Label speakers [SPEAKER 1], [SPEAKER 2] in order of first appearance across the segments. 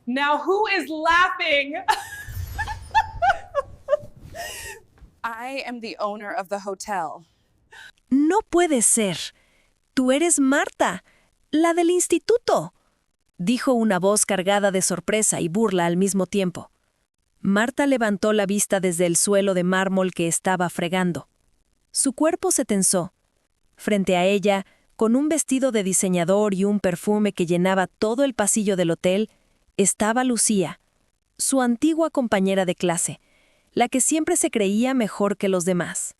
[SPEAKER 1] Now who is laughing?
[SPEAKER 2] I am the owner of the hotel.
[SPEAKER 3] No puede ser. Tú eres Marta, la del instituto, dijo una voz cargada de sorpresa y burla al mismo tiempo. Marta levantó la vista desde el suelo de mármol que estaba fregando. Su cuerpo se tensó. Frente a ella, con un vestido de diseñador y un perfume que llenaba todo el pasillo del hotel, estaba Lucía, su antigua compañera de clase, la que siempre se creía mejor que los demás.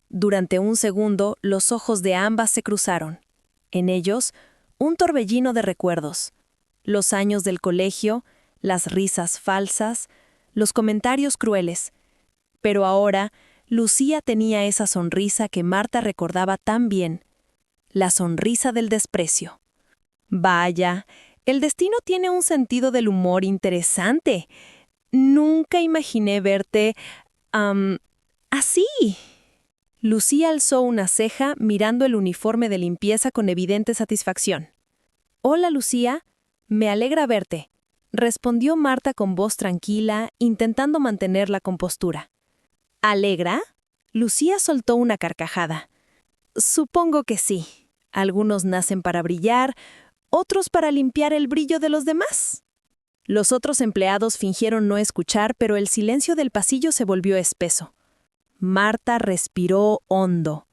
[SPEAKER 3] Durante un segundo, los ojos de ambas se cruzaron. En ellos, un torbellino de recuerdos. Los años del colegio, las risas falsas, los comentarios crueles. Pero ahora, Lucía tenía esa sonrisa que Marta recordaba tan bien. La sonrisa del desprecio. Vaya, el destino tiene un sentido del humor interesante. Nunca imaginé verte, así. Lucía alzó una ceja mirando el uniforme de limpieza con evidente satisfacción. «Hola, Lucía. Me alegra verte», respondió Marta con voz tranquila, intentando mantener la compostura. ¿Alegra? Lucía soltó una carcajada. Supongo que sí. Algunos nacen para brillar, otros para limpiar el brillo de los demás. Los otros empleados fingieron no escuchar, pero el silencio del pasillo se volvió espeso. Marta respiró hondo.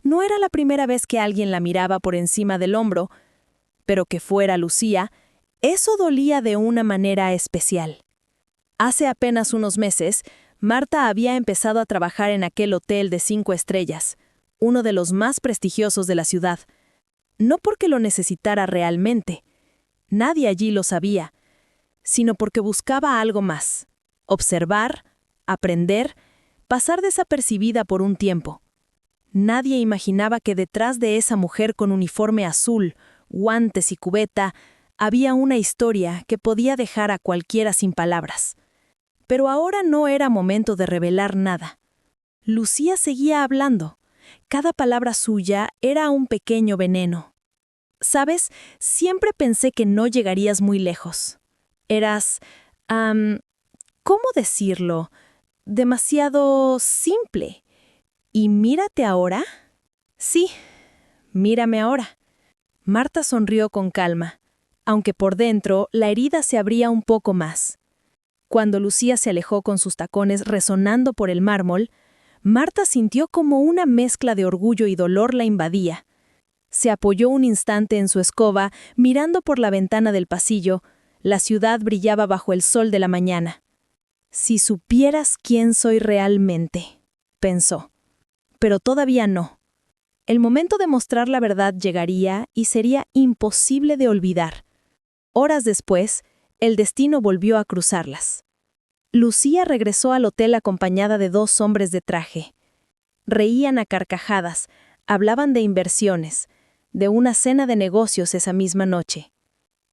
[SPEAKER 3] No era la primera vez que alguien la miraba por encima del hombro, pero que fuera Lucía, eso dolía de una manera especial. Hace apenas unos meses, Marta había empezado a trabajar en aquel hotel de 5 estrellas, uno de los más prestigiosos de la ciudad. No porque lo necesitara realmente, nadie allí lo sabía, sino porque buscaba algo más: observar, aprender, pasar desapercibida por un tiempo. Nadie imaginaba que detrás de esa mujer con uniforme azul, guantes y cubeta, había una historia que podía dejar a cualquiera sin palabras. Pero ahora no era momento de revelar nada. Lucía seguía hablando. Cada palabra suya era un pequeño veneno. ¿Sabes? Siempre pensé que no llegarías muy lejos. Eras, ¿cómo decirlo? Demasiado simple. ¿Y mírate ahora? Sí, mírame ahora. Marta sonrió con calma, aunque por dentro la herida se abría un poco más. Cuando Lucía se alejó con sus tacones resonando por el mármol, Marta sintió como una mezcla de orgullo y dolor la invadía. Se apoyó un instante en su escoba, mirando por la ventana del pasillo. La ciudad brillaba bajo el sol de la mañana. «Si supieras quién soy realmente», pensó. Pero todavía no. El momento de mostrar la verdad llegaría y sería imposible de olvidar. Horas después, el destino volvió a cruzarlas. Lucía regresó al hotel acompañada de 2 hombres de traje. Reían a carcajadas, hablaban de inversiones, de una cena de negocios esa misma noche.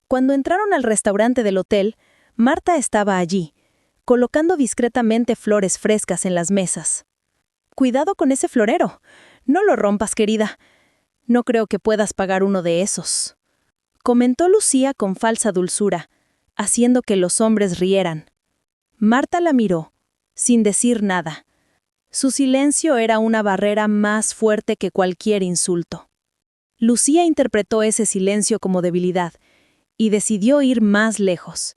[SPEAKER 3] Cuando entraron al restaurante del hotel, Marta estaba allí, colocando discretamente flores frescas en las mesas. «Cuidado con ese florero. No lo rompas, querida. No creo que puedas pagar uno de esos», comentó Lucía con falsa dulzura, haciendo que los hombres rieran. Marta la miró, sin decir nada. Su silencio era una barrera más fuerte que cualquier insulto. Lucía interpretó ese silencio como debilidad y decidió ir más lejos.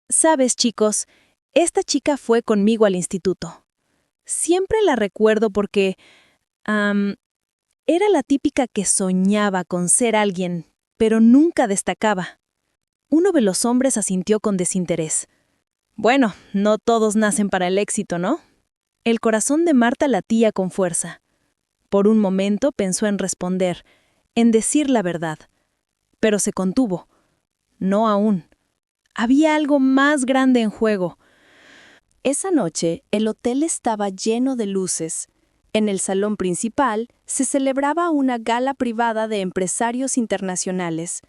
[SPEAKER 3] «Sabes, chicos, esta chica fue conmigo al instituto. Siempre la recuerdo porque, era la típica que soñaba con ser alguien, pero nunca destacaba». Uno de los hombres asintió con desinterés. «Bueno, no todos nacen para el éxito, ¿no?» El corazón de Marta latía con fuerza. Por un momento pensó en responder, en decir la verdad. Pero se contuvo. No aún. Había algo más grande en juego. Esa noche, el hotel estaba lleno de luces. En el salón principal se celebraba una gala privada de empresarios internacionales.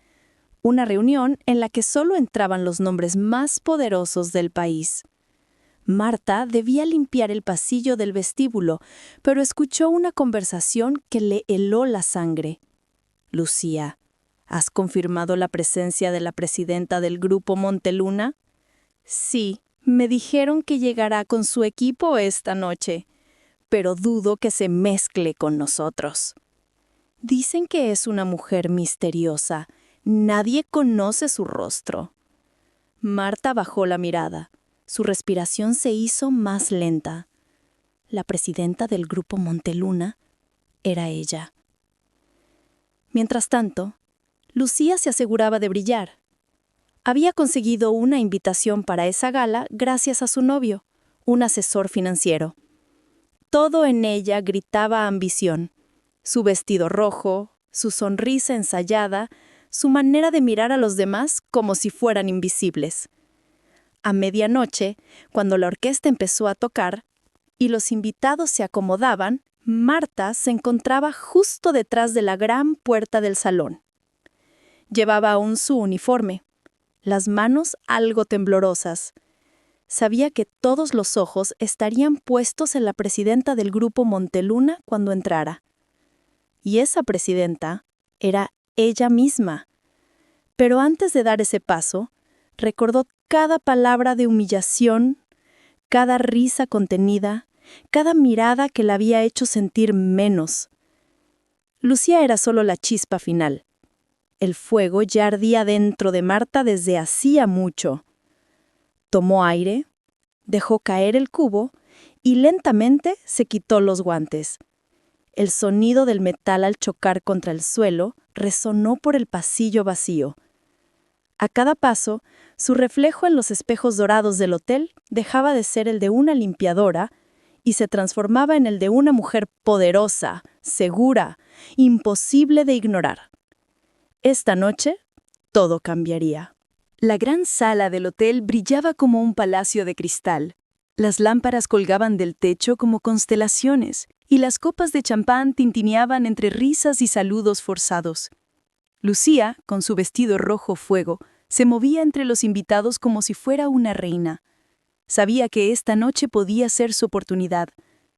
[SPEAKER 3] Una reunión en la que solo entraban los nombres más poderosos del país. Marta debía limpiar el pasillo del vestíbulo, pero escuchó una conversación que le heló la sangre. «Lucía, ¿has confirmado la presencia de la presidenta del Grupo Monteluna?»,
[SPEAKER 4] Sí, me dijeron que llegará con su equipo esta noche, pero dudo que se mezcle con nosotros. Dicen que es una mujer misteriosa. Nadie conoce su rostro. Marta bajó la mirada. Su respiración se hizo más lenta. La presidenta del grupo Monteluna era ella. Mientras tanto, Lucía se aseguraba de brillar. Había conseguido una invitación para esa gala gracias a su novio, un asesor financiero. Todo en ella gritaba ambición. Su vestido rojo, su sonrisa ensayada, su manera de mirar a los demás como si fueran invisibles. A medianoche, cuando la orquesta empezó a tocar y los invitados se acomodaban, Marta se encontraba justo detrás de la gran puerta del salón. Llevaba aún su uniforme, las manos algo temblorosas. Sabía que todos los ojos estarían puestos en la presidenta del grupo Monteluna cuando entrara. Y esa presidenta era ella misma. Pero antes de dar ese paso, recordó cada palabra de humillación, cada risa contenida, cada mirada que la había hecho sentir menos. Lucía era solo la chispa final. El fuego ya ardía dentro de Marta desde hacía mucho. Tomó aire, dejó caer el cubo y lentamente se quitó los guantes. El sonido del metal al chocar contra el suelo resonó por el pasillo vacío. A cada paso, su reflejo en los espejos dorados del hotel dejaba de ser el de una limpiadora y se transformaba en el de una mujer poderosa, segura, imposible de ignorar. Esta noche, todo cambiaría.
[SPEAKER 5] La gran sala del hotel brillaba como un palacio de cristal. Las lámparas colgaban del techo como constelaciones, y las copas de champán tintineaban entre risas y saludos forzados. Lucía, con su vestido rojo fuego, se movía entre los invitados como si fuera una reina. Sabía que esta noche podía ser su oportunidad.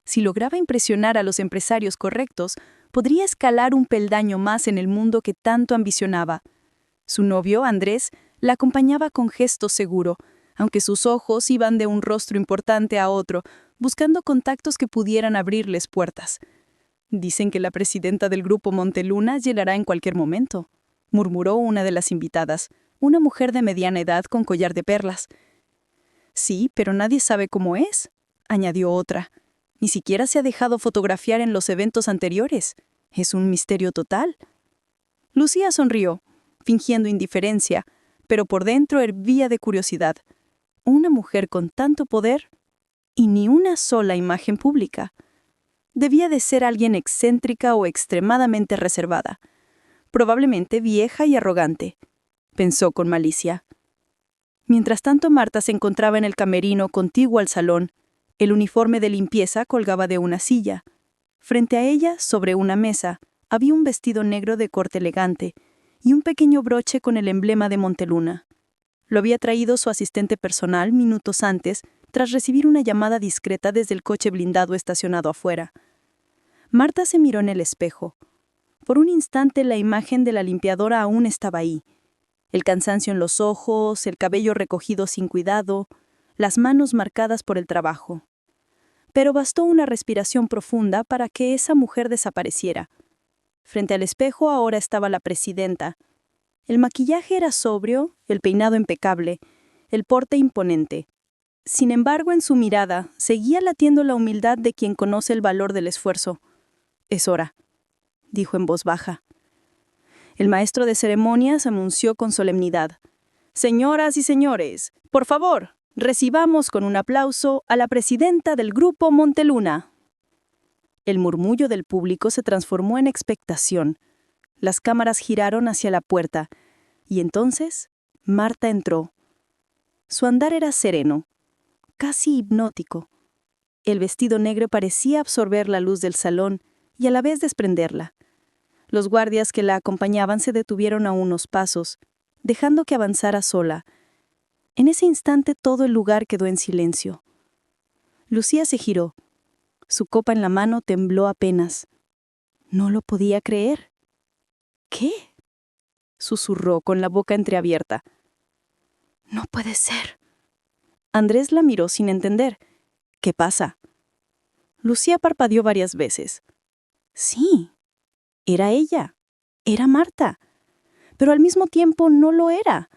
[SPEAKER 5] Si lograba impresionar a los empresarios correctos, podría escalar un peldaño más en el mundo que tanto ambicionaba. Su novio, Andrés, la acompañaba con gesto seguro, aunque sus ojos iban de un rostro importante a otro, buscando contactos que pudieran abrirles puertas. Dicen que la presidenta del grupo Monteluna llegará en cualquier momento, murmuró una de las invitadas, una mujer de mediana edad con collar de perlas. Sí, pero nadie sabe cómo es, añadió otra. Ni siquiera se ha dejado fotografiar en los eventos anteriores. Es un misterio total. Lucía sonrió, fingiendo indiferencia, pero por dentro hervía de curiosidad. Una mujer con tanto poder y ni una sola imagen pública. Debía de ser alguien excéntrica o extremadamente reservada. Probablemente vieja y arrogante, pensó con malicia. Mientras tanto, Marta se encontraba en el camerino contiguo al salón. El uniforme de limpieza colgaba de una silla. Frente a ella, sobre una mesa, había un vestido negro de corte elegante y un pequeño broche con el emblema de Monteluna. Lo había traído su asistente personal minutos antes, tras recibir una llamada discreta desde el coche blindado estacionado afuera. Marta se miró en el espejo. Por un instante la imagen de la limpiadora aún estaba ahí. El cansancio en los ojos, el cabello recogido sin cuidado, las manos marcadas por el trabajo. Pero bastó una respiración profunda para que esa mujer desapareciera. Frente al espejo ahora estaba la presidenta. El maquillaje era sobrio, el peinado impecable, el porte imponente. Sin embargo, en su mirada seguía latiendo la humildad de quien conoce el valor del esfuerzo. «Es hora», dijo en voz baja. El maestro de ceremonias anunció con solemnidad. «Señoras y señores, por favor, recibamos con un aplauso a la presidenta del grupo Monteluna». El murmullo del público se transformó en expectación. Las cámaras giraron hacia la puerta, y entonces Marta entró. Su andar era sereno, casi hipnótico. El vestido negro parecía absorber la luz del salón y a la vez desprenderla. Los guardias que la acompañaban se detuvieron a unos pasos, dejando que avanzara sola. En ese instante todo el lugar quedó en silencio. Lucía se giró. Su copa en la mano tembló apenas. No lo podía creer. «¿Qué?», susurró con la boca entreabierta. «No puede ser», Andrés la miró sin entender. ¿Qué pasa? Lucía parpadeó varias veces. Sí, era ella. Era Marta. Pero al mismo tiempo no lo era.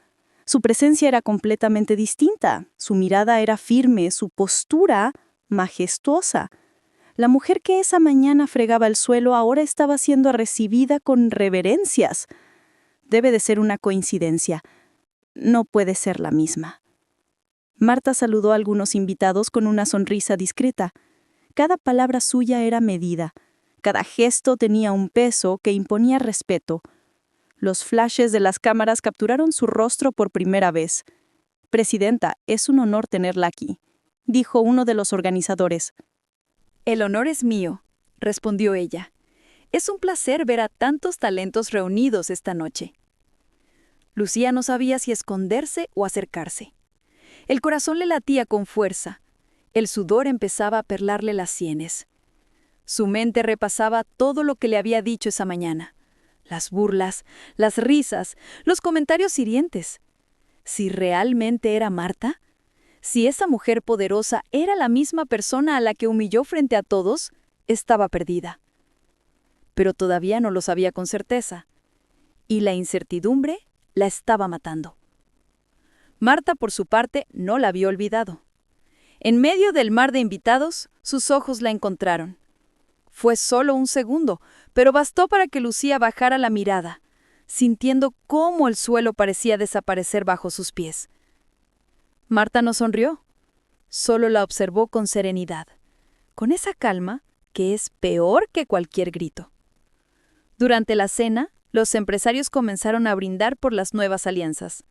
[SPEAKER 5] Su presencia era completamente distinta. Su mirada era firme, su postura majestuosa. La mujer que esa mañana fregaba el suelo ahora estaba siendo recibida con reverencias. Debe de ser una coincidencia. No puede ser la misma. Marta saludó a algunos invitados con una sonrisa discreta. Cada palabra suya era medida. Cada gesto tenía un peso que imponía respeto. Los flashes de las cámaras capturaron su rostro por primera vez. «Presidenta, es un honor tenerla aquí», dijo uno de los organizadores.
[SPEAKER 6] «El honor es mío», respondió ella. «Es un placer ver a tantos talentos reunidos esta noche». Lucía no sabía si esconderse o acercarse. El corazón le latía con fuerza. El sudor empezaba a perlarle las sienes. Su mente repasaba todo lo que le había dicho esa mañana. Las burlas, las risas, los comentarios hirientes. ¿Si realmente era Marta? Si esa mujer poderosa era la misma persona a la que humilló frente a todos, estaba perdida. Pero todavía no lo sabía con certeza. Y la incertidumbre la estaba matando. Marta, por su parte, no la había olvidado. En medio del mar de invitados, sus ojos la encontraron. Fue solo un segundo, pero bastó para que Lucía bajara la mirada, sintiendo cómo el suelo parecía desaparecer bajo sus pies. Marta no sonrió, solo la observó con serenidad, con esa calma que es peor que cualquier grito. Durante la cena, los empresarios comenzaron a brindar por las nuevas alianzas.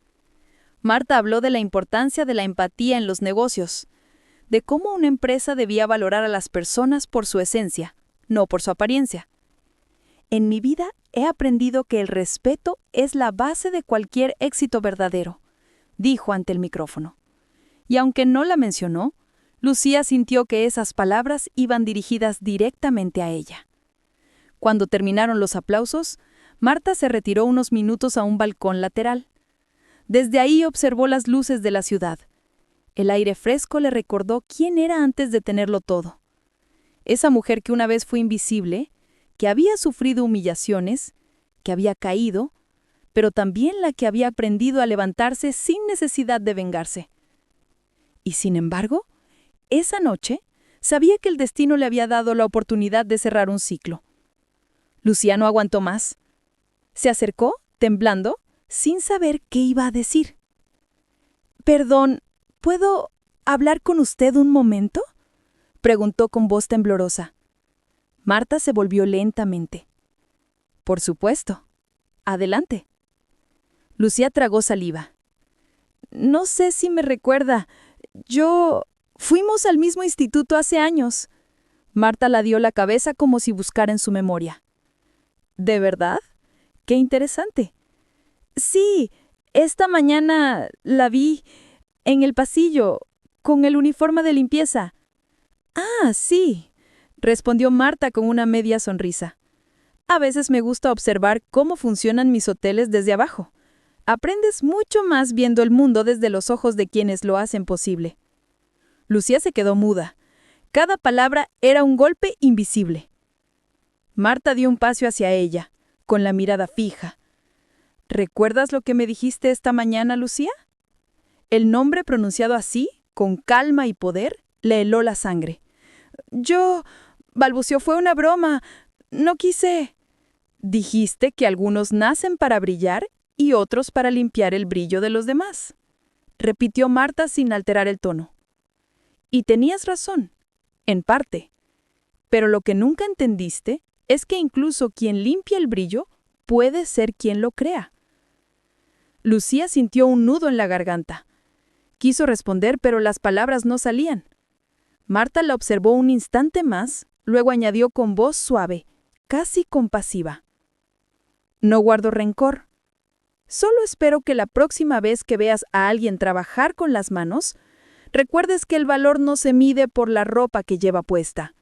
[SPEAKER 6] Marta habló de la importancia de la empatía en los negocios, de cómo una empresa debía valorar a las personas por su esencia, no por su apariencia. En mi vida he aprendido que el respeto es la base de cualquier éxito verdadero, dijo ante el micrófono. Y aunque no la mencionó, Lucía sintió que esas palabras iban dirigidas directamente a ella. Cuando terminaron los aplausos, Marta se retiró unos minutos a un balcón lateral. Desde ahí observó las luces de la ciudad. El aire fresco le recordó quién era antes de tenerlo todo. Esa mujer que una vez fue invisible, que había sufrido humillaciones, que había caído, pero también la que había aprendido a levantarse sin necesidad de vengarse. Y sin embargo, esa noche sabía que el destino le había dado la oportunidad de cerrar un ciclo. Lucía no aguantó más. Se acercó, temblando, sin saber qué iba a decir. «Perdón, ¿puedo hablar con usted un momento?», preguntó con voz temblorosa. Marta se volvió lentamente. «Por supuesto. Adelante». Lucía tragó saliva. «No sé si me recuerda. Fuimos al mismo instituto hace años». Marta la dio la cabeza como si buscara en su memoria. «¿De verdad? Qué interesante». «Sí, esta mañana la vi en el pasillo, con el uniforme de limpieza». «Ah, sí», respondió Marta con una media sonrisa. «A veces me gusta observar cómo funcionan mis hoteles desde abajo. Aprendes mucho más viendo el mundo desde los ojos de quienes lo hacen posible». Lucía se quedó muda. Cada palabra era un golpe invisible. Marta dio un paso hacia ella, con la mirada fija. «¿Recuerdas lo que me dijiste esta mañana, Lucía?». El nombre pronunciado así, con calma y poder, le heló la sangre. Balbuceó, «fue una broma. No quise». «Dijiste que algunos nacen para brillar y otros para limpiar el brillo de los demás», repitió Marta sin alterar el tono. «Y tenías razón, en parte. Pero lo que nunca entendiste es que incluso quien limpia el brillo puede ser quien lo crea». Lucía sintió un nudo en la garganta. Quiso responder, pero las palabras no salían. Marta la observó un instante más, luego añadió con voz suave, casi compasiva. «No guardo rencor. Solo espero que la próxima vez que veas a alguien trabajar con las manos, recuerdes que el valor no se mide por la ropa que lleva puesta».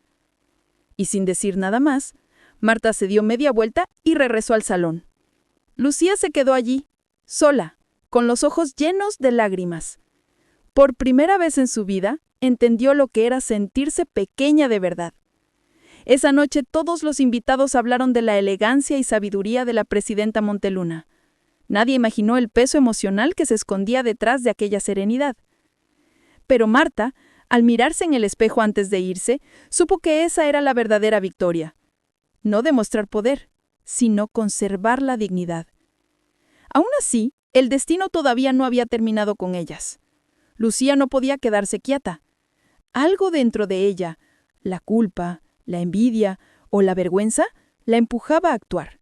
[SPEAKER 6] Y sin decir nada más, Marta se dio media vuelta y regresó al salón. Lucía se quedó allí, sola, con los ojos llenos de lágrimas.
[SPEAKER 4] Por primera vez en su vida, entendió lo que era sentirse pequeña de verdad. Esa noche todos los invitados hablaron de la elegancia y sabiduría de la presidenta Monteluna. Nadie imaginó el peso emocional que se escondía detrás de aquella serenidad. Pero Marta, al mirarse en el espejo antes de irse, supo que esa era la verdadera victoria. No demostrar poder, sino conservar la dignidad. Aún así, el destino todavía no había terminado con ellas. Lucía no podía quedarse quieta. Algo dentro de ella, la culpa, la envidia o la vergüenza, la empujaba a actuar.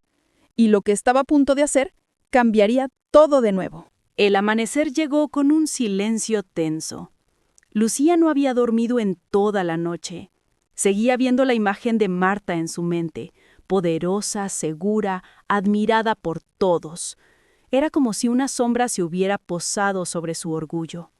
[SPEAKER 4] Y lo que estaba a punto de hacer cambiaría todo de nuevo.
[SPEAKER 5] El amanecer llegó con un silencio tenso. Lucía no había dormido en toda la noche. Seguía viendo la imagen de Marta en su mente, poderosa, segura, admirada por todos. Era como si una sombra se hubiera posado sobre su orgullo.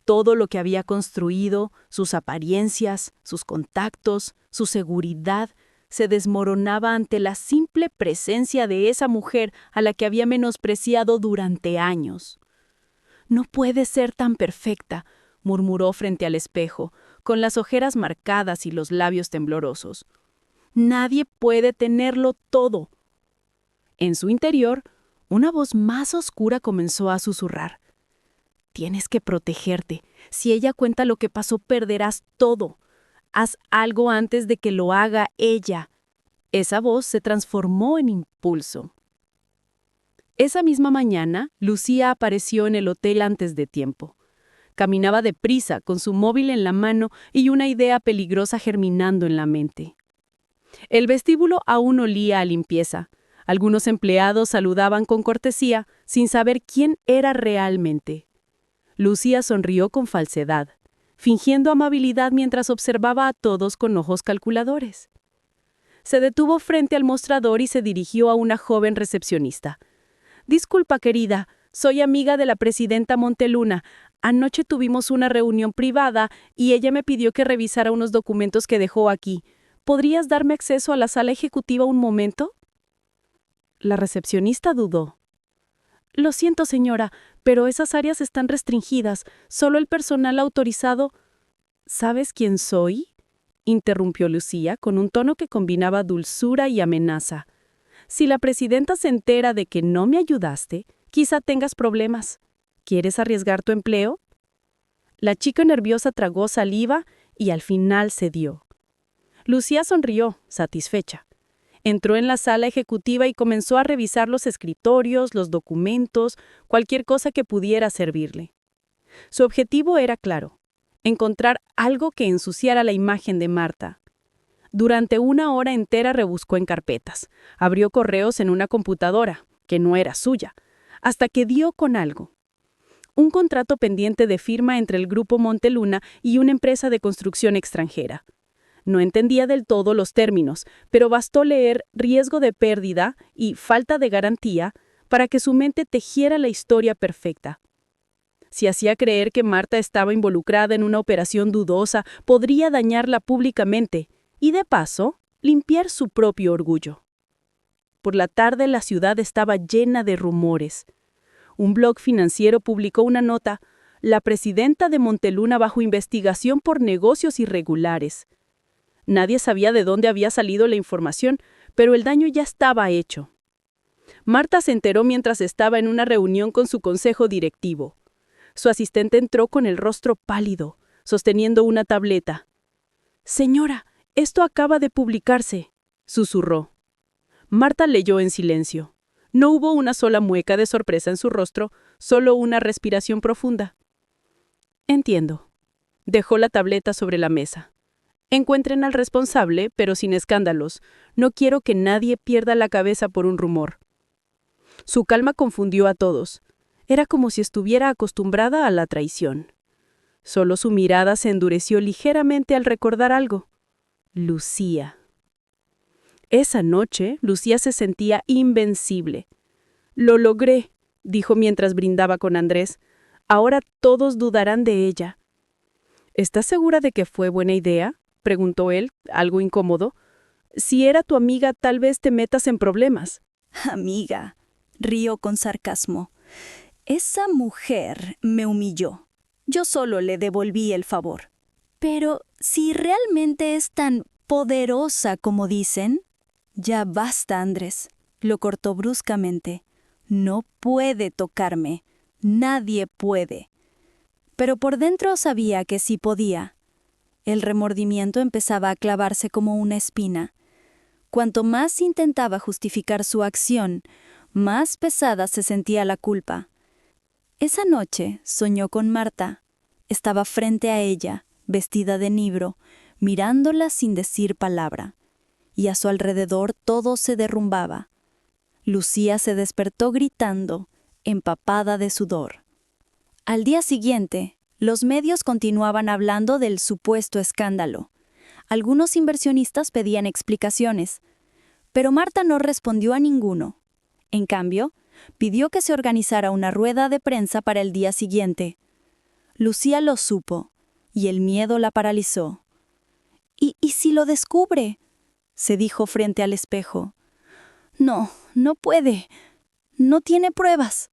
[SPEAKER 5] Todo lo que había construido, sus apariencias, sus contactos, su seguridad, se desmoronaba ante la simple presencia de esa mujer a la que había menospreciado durante años. «No puede ser tan perfecta», murmuró frente al espejo, con las ojeras marcadas y los labios temblorosos. «Nadie puede tenerlo todo». En su interior, una voz más oscura comenzó a susurrar. «Tienes que protegerte. Si ella cuenta lo que pasó, perderás todo. Haz algo antes de que lo haga ella». Esa voz se transformó en impulso. Esa misma mañana, Lucía apareció en el hotel antes de tiempo. Caminaba deprisa, con su móvil en la mano y una idea peligrosa germinando en la mente. El vestíbulo aún olía a limpieza. Algunos empleados saludaban con cortesía, sin saber quién era realmente. Lucía sonrió con falsedad, fingiendo amabilidad mientras observaba a todos con ojos calculadores. Se detuvo frente al mostrador y se dirigió a una joven recepcionista. «Disculpa, querida, soy amiga de la presidenta Monteluna. Anoche tuvimos una reunión privada y ella me pidió que revisara unos documentos que dejó aquí. ¿Podrías darme acceso a la sala ejecutiva un momento?» La recepcionista dudó. «Lo siento, señora, pero esas áreas están restringidas. Solo el personal autorizado». «¿Sabes quién soy?», interrumpió Lucía con un tono que combinaba dulzura y amenaza. «Si la presidenta se entera de que no me ayudaste, quizá tengas problemas. ¿Quieres arriesgar tu empleo?». La chica nerviosa tragó saliva y al final cedió. Lucía sonrió, satisfecha. Entró en la sala ejecutiva y comenzó a revisar los escritorios, los documentos, cualquier cosa que pudiera servirle. Su objetivo era claro: encontrar algo que ensuciara la imagen de Marta. Durante 1 hora entera rebuscó en carpetas, abrió correos en una computadora, que no era suya, hasta que dio con algo. Un contrato pendiente de firma entre el Grupo Monteluna y una empresa de construcción extranjera. No entendía del todo los términos, pero bastó leer riesgo de pérdida y falta de garantía para que su mente tejiera la historia perfecta. Si hacía creer que Marta estaba involucrada en una operación dudosa, podría dañarla públicamente y, de paso, limpiar su propio orgullo. Por la tarde la ciudad estaba llena de rumores. Un blog financiero publicó una nota: «La presidenta de Monteluna bajo investigación por negocios irregulares». Nadie sabía de dónde había salido la información, pero el daño ya estaba hecho. Marta se enteró mientras estaba en una reunión con su consejo directivo. Su asistente entró con el rostro pálido, sosteniendo una tableta. «Señora, esto acaba de publicarse», susurró. Marta leyó en silencio. No hubo una sola mueca de sorpresa en su rostro, solo una respiración profunda. «Entiendo». Dejó la tableta sobre la mesa. «Encuentren al responsable, pero sin escándalos. No quiero que nadie pierda la cabeza por un rumor». Su calma confundió a todos. Era como si estuviera acostumbrada a la traición. Solo su mirada se endureció ligeramente al recordar algo. Lucía. Esa noche, Lucía se sentía invencible. «Lo logré», dijo mientras brindaba con Andrés. «Ahora todos dudarán de ella». «¿Estás segura de que fue buena idea?», preguntó él, algo incómodo. «Si era tu amiga, tal vez te metas en problemas».
[SPEAKER 7] «Amiga», rió con sarcasmo. «Esa mujer me humilló.
[SPEAKER 4] Yo solo le devolví el favor. Pero si realmente es tan poderosa como dicen... Ya basta, Andrés, lo cortó bruscamente. No puede tocarme. Nadie puede. Pero por dentro sabía que sí podía. El remordimiento empezaba a clavarse como una espina. Cuanto más intentaba justificar su acción, más pesada se sentía la culpa. Esa noche soñó con Marta. Estaba frente a ella, vestida de negro, mirándola sin decir palabra. Y a su alrededor todo se derrumbaba. Lucía se despertó gritando, empapada de sudor. Al día siguiente, los medios continuaban hablando del supuesto escándalo. Algunos inversionistas pedían explicaciones, pero Marta no respondió a ninguno. En cambio, pidió que se organizara una rueda de prensa para el día siguiente. Lucía lo supo, y el miedo la paralizó. ¿Y si lo descubre?, se dijo frente al espejo. No, no puede. No tiene pruebas.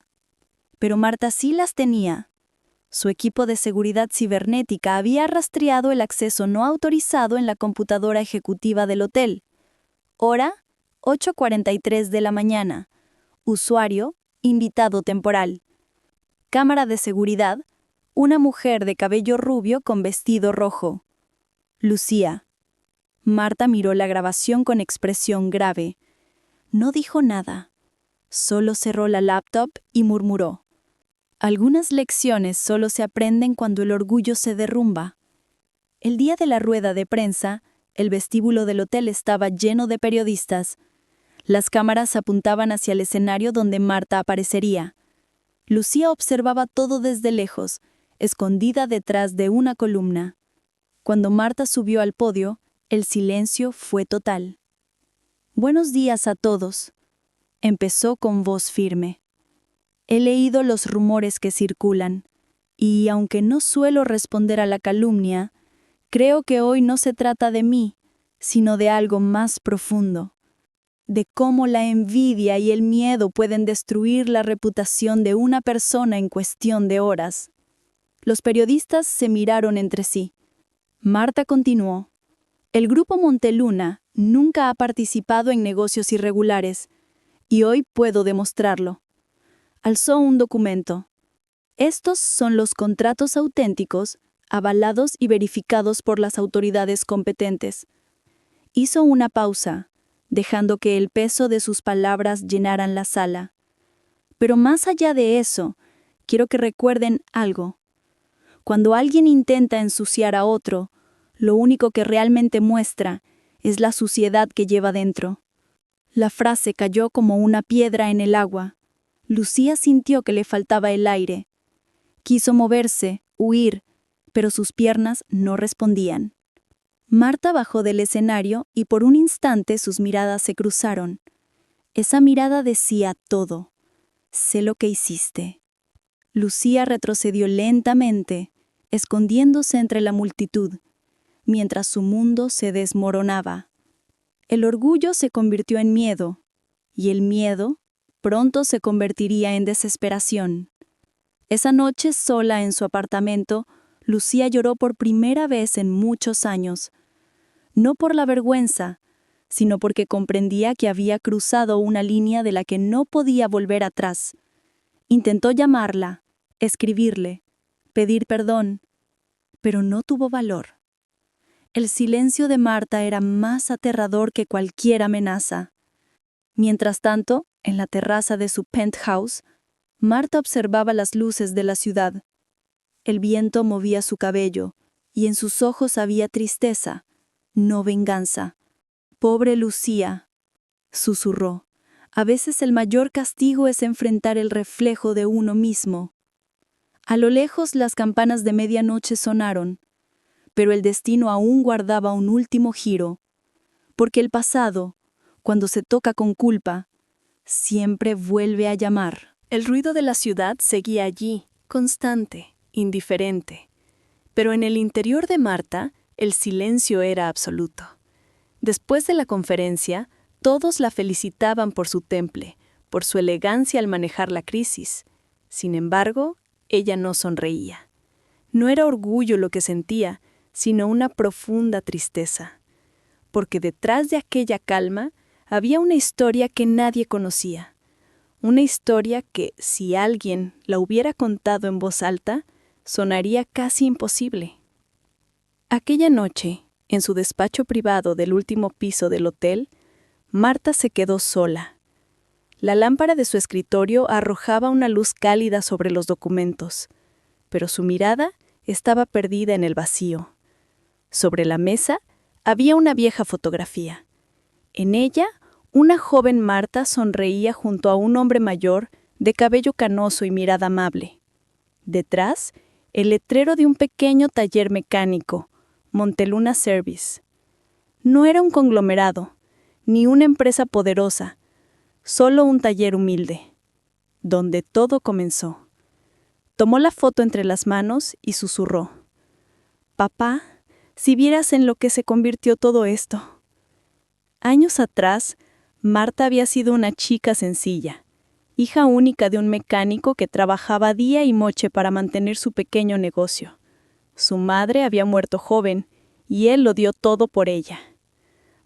[SPEAKER 4] Pero Marta sí las tenía. Su equipo de seguridad cibernética había rastreado el acceso no autorizado en la computadora ejecutiva del hotel. Hora, 8:43 de la mañana. Usuario, invitado temporal. Cámara de seguridad, una mujer de cabello rubio con vestido rojo. Lucía. Marta miró la grabación con expresión grave. No dijo nada. Solo cerró la laptop y murmuró. Algunas lecciones solo se aprenden cuando el orgullo se derrumba. El día de la rueda de prensa, el vestíbulo del hotel estaba lleno de periodistas. Las cámaras apuntaban hacia el escenario donde Marta aparecería. Lucía observaba todo desde lejos, escondida detrás de una columna. Cuando Marta subió al podio, el silencio fue total. Buenos días a todos, empezó con voz firme. He leído los rumores que circulan, y aunque no suelo responder a la calumnia, creo que hoy no se trata de mí, sino de algo más profundo, de cómo la envidia y el miedo pueden destruir la reputación de una persona en cuestión de horas. Los periodistas se miraron entre sí. Marta continuó. El grupo Monteluna nunca ha participado en negocios irregulares, y hoy puedo demostrarlo. Alzó un documento. Estos son los contratos auténticos, avalados y verificados por las autoridades competentes. Hizo una pausa, dejando que el peso de sus palabras llenaran la sala. Pero más allá de eso, quiero que recuerden algo. Cuando alguien intenta ensuciar a otro, lo único que realmente muestra es la suciedad que lleva dentro. La frase cayó como una piedra en el agua. Lucía sintió que le faltaba el aire. Quiso moverse, huir, pero sus piernas no respondían. Marta bajó del escenario y por un instante sus miradas se cruzaron. Esa mirada decía todo. Sé lo que hiciste. Lucía retrocedió lentamente, escondiéndose entre la multitud, mientras su mundo se desmoronaba. El orgullo se convirtió en miedo, y el miedo pronto se convertiría en desesperación. Esa noche, sola en su apartamento, Lucía lloró por primera vez en muchos años. No por la vergüenza, sino porque comprendía que había cruzado una línea de la que no podía volver atrás. Intentó llamarla, escribirle, pedir perdón, pero no tuvo valor. El silencio de Marta era más aterrador que cualquier amenaza. Mientras tanto, en la terraza de su penthouse, Marta observaba las luces de la ciudad. El viento movía su cabello, y en sus ojos había tristeza, no venganza. «Pobre Lucía», susurró. «A veces el mayor castigo es enfrentar el reflejo de uno mismo». A lo lejos las campanas de medianoche sonaron, pero el destino aún guardaba un último giro, porque el pasado, cuando se toca con culpa, siempre vuelve a llamar.
[SPEAKER 5] El ruido de la ciudad seguía allí, constante, indiferente. Pero en el interior de Marta, el silencio era absoluto. Después de la conferencia, todos la felicitaban por su temple, por su elegancia al manejar la crisis. Sin embargo, ella no sonreía. No era orgullo lo que sentía, sino una profunda tristeza, porque detrás de aquella calma había una historia que nadie conocía, una historia que, si alguien la hubiera contado en voz alta, sonaría casi imposible. Aquella noche, en su despacho privado del último piso del hotel, Marta se quedó sola. La lámpara de su escritorio arrojaba una luz cálida sobre los documentos, pero su mirada estaba perdida en el vacío. Sobre la mesa había una vieja fotografía. En ella, una joven Marta sonreía junto a un hombre mayor de cabello canoso y mirada amable. Detrás, el letrero de un pequeño taller mecánico, Monteluna Service. No era un conglomerado, ni una empresa poderosa, solo un taller humilde, donde todo comenzó. Tomó la foto entre las manos y susurró: «Papá, si vieras en lo que se convirtió todo esto». Años atrás, Marta había sido una chica sencilla, hija única de un mecánico que trabajaba día y noche para mantener su pequeño negocio. Su madre había muerto joven, y él lo dio todo por ella.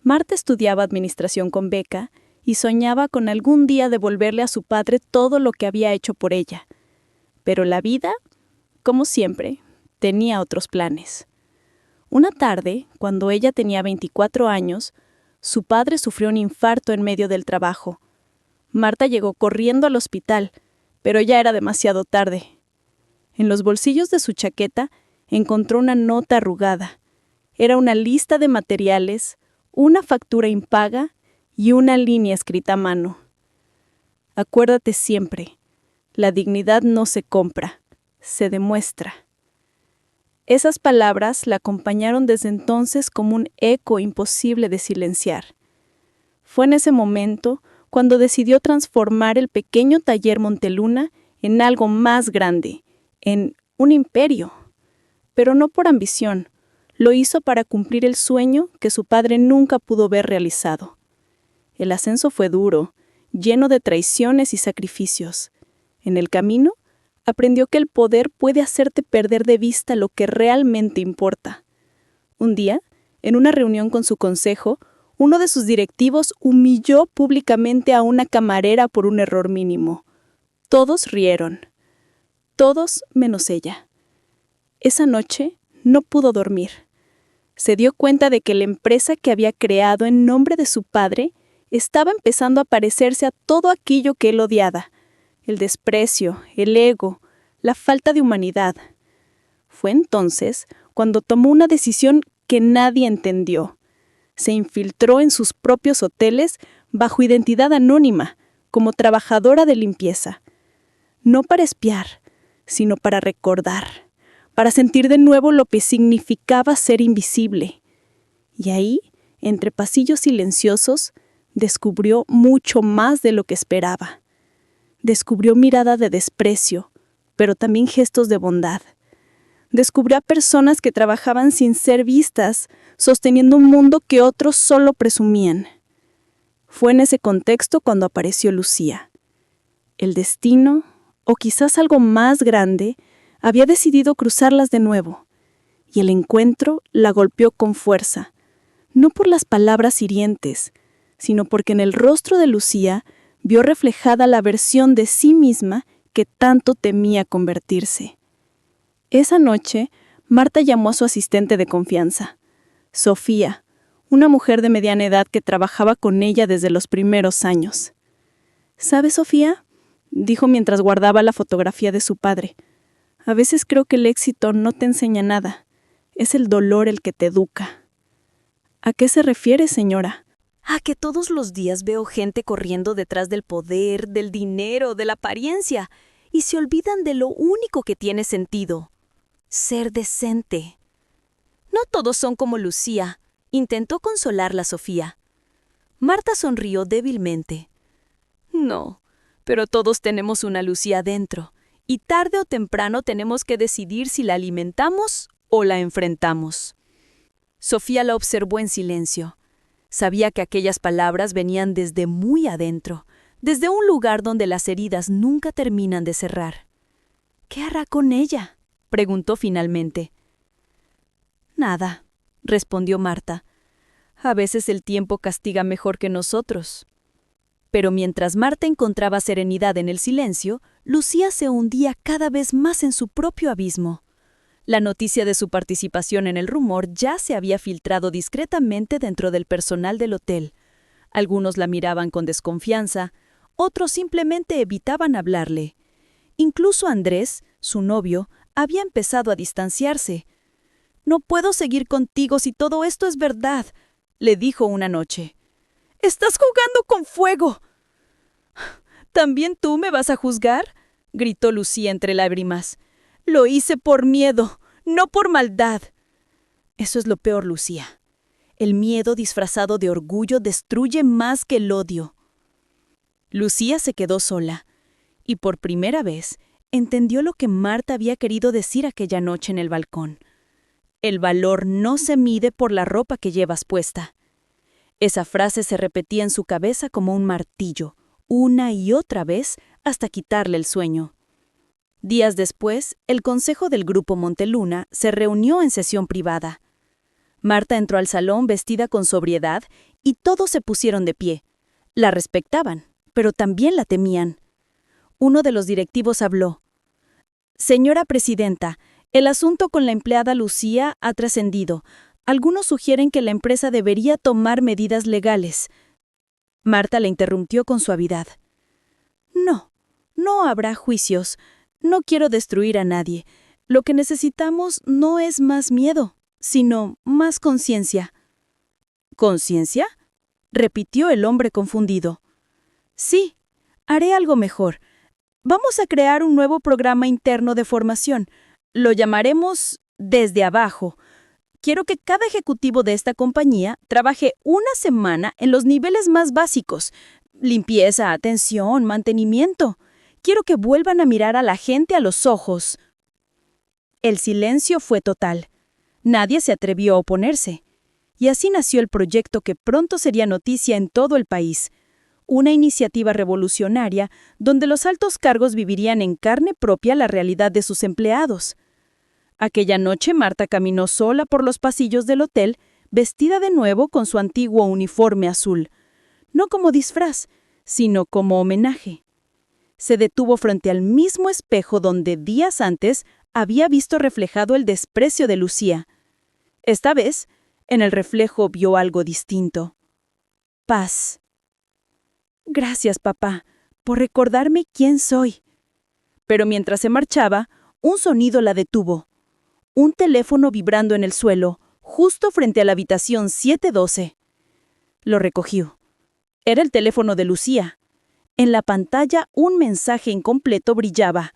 [SPEAKER 5] Marta estudiaba administración con beca y soñaba con algún día devolverle a su padre todo lo que había hecho por ella. Pero la vida, como siempre, tenía otros planes. Una tarde, cuando ella tenía 24 años, su padre sufrió un infarto en medio del trabajo. Marta llegó corriendo al hospital, pero ya era demasiado tarde. En los bolsillos de su chaqueta encontró una nota arrugada. Era una lista de materiales, una factura impaga y una línea escrita a mano. Acuérdate siempre, la dignidad no se compra, se demuestra. Esas palabras la acompañaron desde entonces como un eco imposible de silenciar. Fue en ese momento cuando decidió transformar el pequeño taller Monteluna en algo más grande, en un imperio. Pero no por ambición, lo hizo para cumplir el sueño que su padre nunca pudo ver realizado. El ascenso fue duro, lleno de traiciones y sacrificios. En el camino, aprendió que el poder puede hacerte perder de vista lo que realmente importa. Un día, en una reunión con su consejo, uno de sus directivos humilló públicamente a una camarera por un error mínimo. Todos rieron. Todos menos ella. Esa noche no pudo dormir. Se dio cuenta de que la empresa que había creado en nombre de su padre estaba empezando a parecerse a todo aquello que él odiaba: el desprecio, el ego, la falta de humanidad. Fue entonces cuando tomó una decisión que nadie entendió. Se infiltró en sus propios hoteles bajo identidad anónima, como trabajadora de limpieza. No para espiar, sino para recordar, para sentir de nuevo lo que significaba ser invisible. Y ahí, entre pasillos silenciosos, descubrió mucho más de lo que esperaba. Descubrió mirada de desprecio, pero también gestos de bondad. Descubrió a personas que trabajaban sin ser vistas, sosteniendo un mundo que otros solo presumían. Fue en ese contexto cuando apareció Lucía. El destino, o quizás algo más grande, había decidido cruzarlas de nuevo, y el encuentro la golpeó con fuerza, no por las palabras hirientes, sino porque en el rostro de Lucía vio reflejada la versión de sí misma que tanto temía convertirse. Esa noche, Marta llamó a su asistente de confianza, Sofía, una mujer de mediana edad que trabajaba con ella desde los primeros años. «¿Sabes, Sofía?», dijo mientras guardaba la fotografía de su padre. «A veces creo que el éxito no te enseña nada. Es el dolor el que te educa». «¿A qué se refiere, señora?».
[SPEAKER 6] «A que todos los días veo gente corriendo detrás del poder, del dinero, de la apariencia, y se olvidan de lo único que tiene sentido: ser decente». «No todos son como Lucía», intentó consolarla Sofía. Marta sonrió débilmente. «No, pero todos tenemos una Lucía dentro, y tarde o temprano tenemos que decidir si la alimentamos o la enfrentamos». Sofía la observó en silencio. Sabía que aquellas palabras venían desde muy adentro, desde un lugar donde las heridas nunca terminan de cerrar. ¿Qué hará con ella?,
[SPEAKER 5] preguntó finalmente. Nada, respondió Marta. A veces el tiempo castiga mejor que nosotros. Pero mientras Marta encontraba serenidad en el silencio, Lucía se hundía cada vez más en su propio abismo. La noticia de su participación en el rumor ya se había filtrado discretamente dentro del personal del hotel. Algunos la miraban con desconfianza, otros simplemente evitaban hablarle. Incluso Andrés, su novio, había empezado a distanciarse. «No puedo seguir contigo si todo esto es verdad», le dijo una noche. «¡Estás jugando con fuego!». «¿También tú me vas a juzgar?», gritó Lucía entre lágrimas. «Lo hice por miedo, no por maldad». Eso es lo peor, Lucía. El miedo disfrazado de orgullo destruye más que el odio. Lucía se quedó sola, y por primera vez entendió lo que Marta había querido decir aquella noche en el balcón. El valor no se mide por la ropa que llevas puesta. Esa frase se repetía en su cabeza como un martillo, una y otra vez, hasta quitarle el sueño. Días después, el consejo del Grupo Monteluna se reunió en sesión privada. Marta entró al salón vestida con sobriedad y todos se pusieron de pie. La respetaban, pero también la temían. Uno de los directivos habló. «Señora presidenta, el asunto con la empleada Lucía ha trascendido. Algunos sugieren que la empresa debería tomar medidas legales». Marta le interrumpió con suavidad. No habrá juicios. No quiero destruir a nadie. Lo que necesitamos no es más miedo, sino más conciencia». «¿Conciencia?», repitió el hombre confundido. «Sí, haré algo mejor. Vamos a crear un nuevo programa interno de formación. Lo llamaremos Desde Abajo. Quiero que cada ejecutivo de esta compañía trabaje una semana en los niveles más básicos: limpieza, atención, mantenimiento. Quiero que vuelvan a mirar a la gente a los ojos». El silencio fue total. Nadie se atrevió a oponerse. Y así nació el proyecto que pronto sería noticia en todo el país. Una iniciativa revolucionaria donde los altos cargos vivirían en carne propia la realidad de sus empleados. Aquella noche Marta caminó sola por los pasillos del hotel, vestida de nuevo con su antiguo uniforme azul. No como disfraz, sino como homenaje. Se detuvo frente al mismo espejo donde días antes había visto reflejado el desprecio de Lucía. Esta vez, en el reflejo vio algo distinto. Paz. «Gracias, papá, por recordarme quién soy». Pero mientras se marchaba, un sonido la detuvo. Un teléfono vibrando en el suelo, justo frente a la habitación 712. Lo recogió. Era el teléfono de Lucía. En la pantalla un mensaje incompleto brillaba.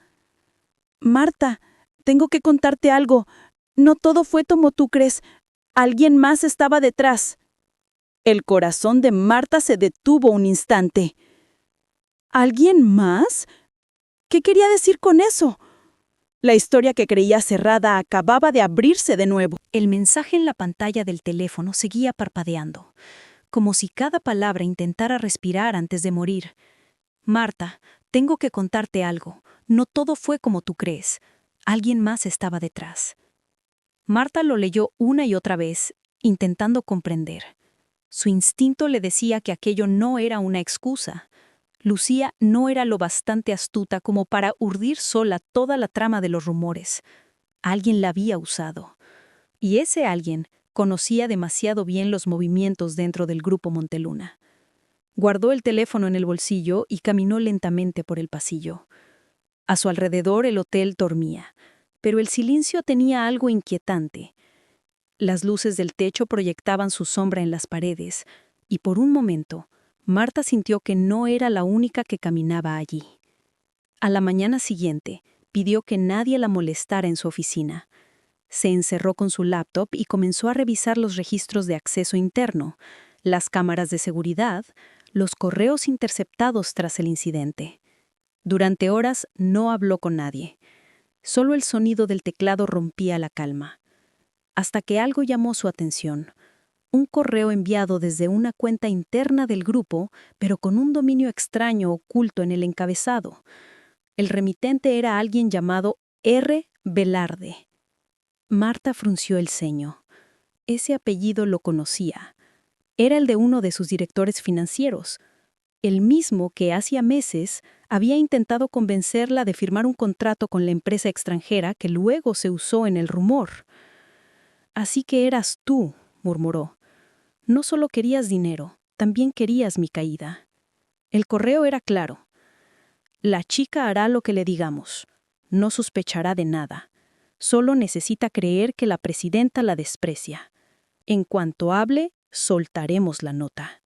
[SPEAKER 5] «Marta, tengo que contarte algo. No todo fue como tú crees. Alguien más estaba detrás». El corazón de Marta se detuvo un instante. ¿Alguien más? ¿Qué quería decir con eso? La historia que creía cerrada acababa de abrirse de nuevo.
[SPEAKER 3] El mensaje en la pantalla del teléfono seguía parpadeando, como si cada palabra intentara respirar antes de morir. «Marta, tengo que contarte algo. No todo fue como tú crees. Alguien más estaba detrás». Marta lo leyó una y otra vez, intentando comprender. Su instinto le decía que aquello no era una excusa. Lucía no era lo bastante astuta como para urdir sola toda la trama de los rumores. Alguien la había usado. Y ese alguien conocía demasiado bien los movimientos dentro del Grupo Monteluna. Guardó el teléfono en el bolsillo y caminó lentamente por el pasillo. A su alrededor el hotel dormía, pero el silencio tenía algo inquietante. Las luces del techo proyectaban su sombra en las paredes, y por un momento, Marta sintió que no era la única que caminaba allí. A la mañana siguiente, pidió que nadie la molestara en su oficina. Se encerró con su laptop y comenzó a revisar los registros de acceso interno, las cámaras de seguridad, los correos interceptados tras el incidente. Durante horas no habló con nadie. Solo el sonido del teclado rompía la calma. Hasta que algo llamó su atención. Un correo enviado desde una cuenta interna del grupo, pero con un dominio extraño oculto en el encabezado. El remitente era alguien llamado R.
[SPEAKER 5] Velarde. Marta frunció el ceño. Ese apellido lo conocía. Era el de uno de sus directores financieros, el mismo que hacía meses había intentado convencerla de firmar un contrato con la empresa extranjera que luego se usó en el rumor. «Así que eras tú», murmuró. «No solo querías dinero, también querías mi caída». El correo era claro. «La chica hará lo que le digamos. No sospechará de nada. Solo necesita creer que la presidenta la desprecia. En cuanto hable, soltaremos la nota».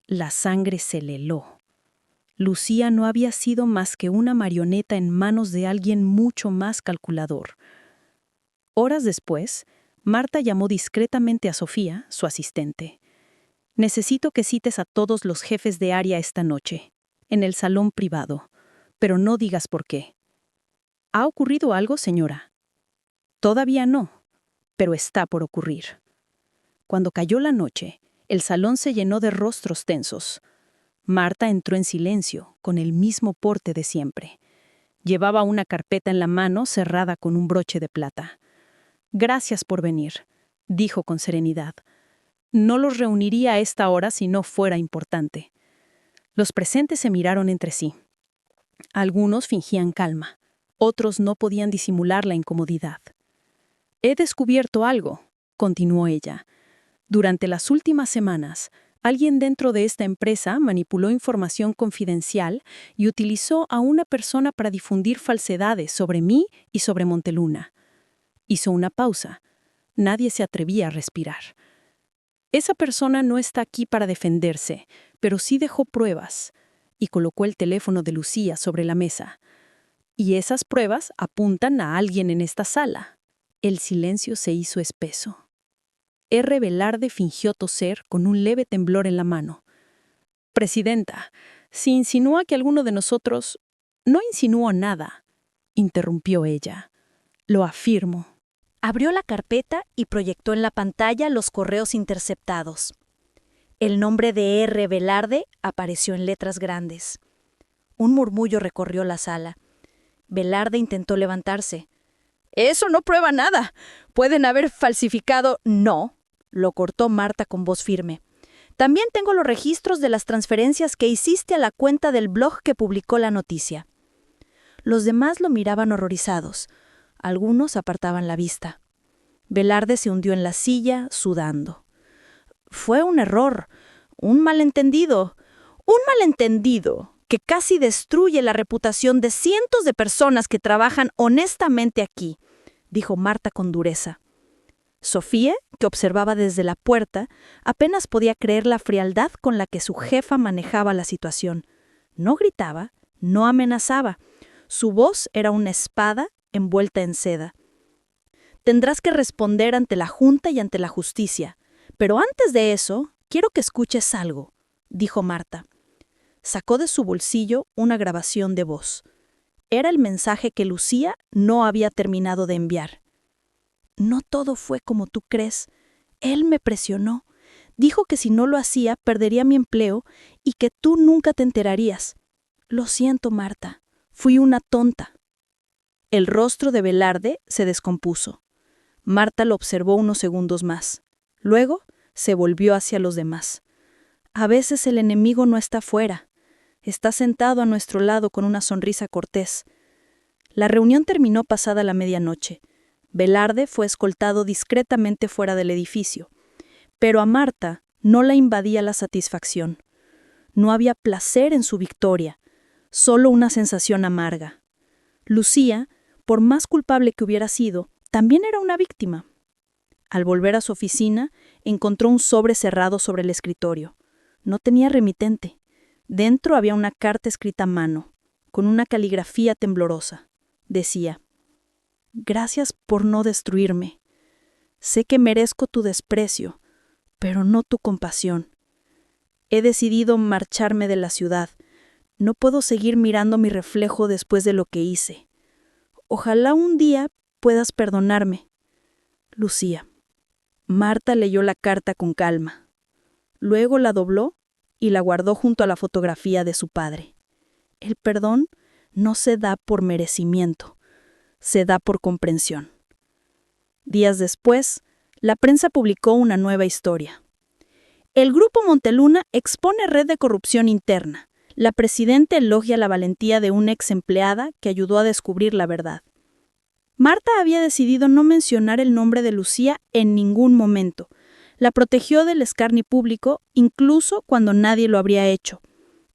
[SPEAKER 5] La sangre se le heló. Lucía no había sido más que una marioneta en manos de alguien mucho más calculador. Horas después, Marta llamó discretamente a Sofía, su asistente. «Necesito que cites a todos los jefes de área esta noche, en el salón privado, pero no digas por qué». «¿Ha ocurrido algo, señora?» «Todavía no, pero está por ocurrir». Cuando cayó la noche, el salón se llenó de rostros tensos. Marta entró en silencio, con el mismo porte de siempre. Llevaba una carpeta en la mano cerrada con un broche de plata. «Gracias por venir», dijo con serenidad. «No los reuniría a esta hora si no fuera importante». Los presentes se miraron entre sí. Algunos fingían calma, otros no podían disimular la incomodidad. «He descubierto algo», continuó ella. «Durante las últimas semanas, alguien dentro de esta empresa manipuló información confidencial y utilizó a una persona para difundir falsedades sobre mí y sobre Monteluna». Hizo una pausa. Nadie se atrevía a respirar. «Esa persona no está aquí para defenderse, pero sí dejó pruebas», y colocó el teléfono de Lucía sobre la mesa. «Y esas pruebas apuntan a alguien en esta sala». El silencio se hizo espeso. R. Velarde fingió toser con un leve temblor en la mano. «Presidenta, si insinúa que alguno de nosotros...» «No insinúo nada», interrumpió ella. «Lo afirmo».
[SPEAKER 7] Abrió la carpeta y proyectó en la pantalla los correos interceptados. El nombre de R. Velarde apareció en letras grandes. Un murmullo recorrió la sala. Velarde intentó levantarse. «Eso no prueba nada. Pueden haber falsificado...» «No», lo cortó Marta con voz firme. «También tengo los registros de las transferencias que hiciste a la cuenta del blog que publicó la noticia». Los demás lo miraban horrorizados. Algunos apartaban la vista. Velarde se hundió en la silla, sudando. «Fue un error, un malentendido que casi destruye la reputación de cientos de personas que trabajan honestamente aquí», dijo Marta con dureza. Sofía, que observaba desde la puerta, apenas podía creer la frialdad con la que su jefa manejaba la situación. No gritaba, no amenazaba. Su voz era una espada envuelta en seda. «Tendrás que responder ante la Junta y ante la justicia. Pero antes de eso, quiero que escuches algo», dijo Marta. Sacó de su bolsillo una grabación de voz. Era el mensaje que Lucía no había terminado de enviar. «No todo fue como tú crees. Él me presionó. Dijo que si no lo hacía, perdería mi empleo y que tú nunca te enterarías. Lo siento, Marta. Fui una tonta». El rostro de Velarde se descompuso. Marta lo observó unos segundos más. Luego se volvió hacia los demás. «A veces el enemigo no está fuera. Está sentado a nuestro lado con una sonrisa cortés». La reunión terminó pasada la medianoche. Velarde fue escoltado discretamente fuera del edificio. Pero a Marta no la invadía la satisfacción. No había placer en su victoria, solo una sensación amarga. Lucía, por más culpable que hubiera sido, también era una víctima. Al volver a su oficina, encontró un sobre cerrado sobre el escritorio. No tenía remitente. Dentro había una carta escrita a mano, con una caligrafía temblorosa. Decía: «Gracias por no destruirme. Sé que merezco tu desprecio, pero no tu compasión. He decidido marcharme de la ciudad. No puedo seguir mirando mi reflejo después de lo que hice. Ojalá un día puedas perdonarme. Lucía». Marta leyó la carta con calma. Luego la dobló y la guardó junto a la fotografía de su padre. El perdón no se da por merecimiento.
[SPEAKER 6] se da por comprensión. Días después, la prensa publicó una nueva historia. El Grupo Monteluna expone red de corrupción interna. La presidenta elogia la valentía de una ex empleada que ayudó a descubrir la verdad. Marta había decidido no mencionar el nombre de Lucía en ningún momento. La protegió del escarnio público, incluso cuando nadie lo habría hecho.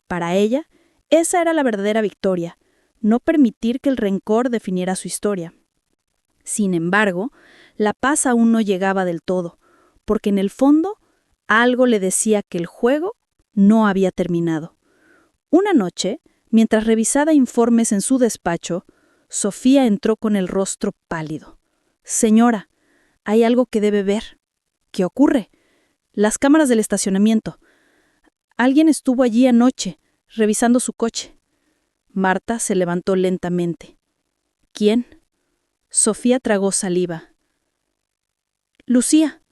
[SPEAKER 6] Para ella, esa era la verdadera victoria, no permitir que el rencor definiera su historia. Sin embargo, la paz aún no llegaba del todo, porque en el fondo, algo le decía que el juego no había terminado. Una noche, mientras revisaba informes en su despacho, Sofía entró con el rostro pálido. «Señora, hay algo que debe ver». «¿Qué ocurre?» «Las cámaras del estacionamiento. Alguien estuvo allí anoche, revisando su coche». Marta se levantó lentamente. «¿Quién?» Sofía tragó saliva. «Lucía».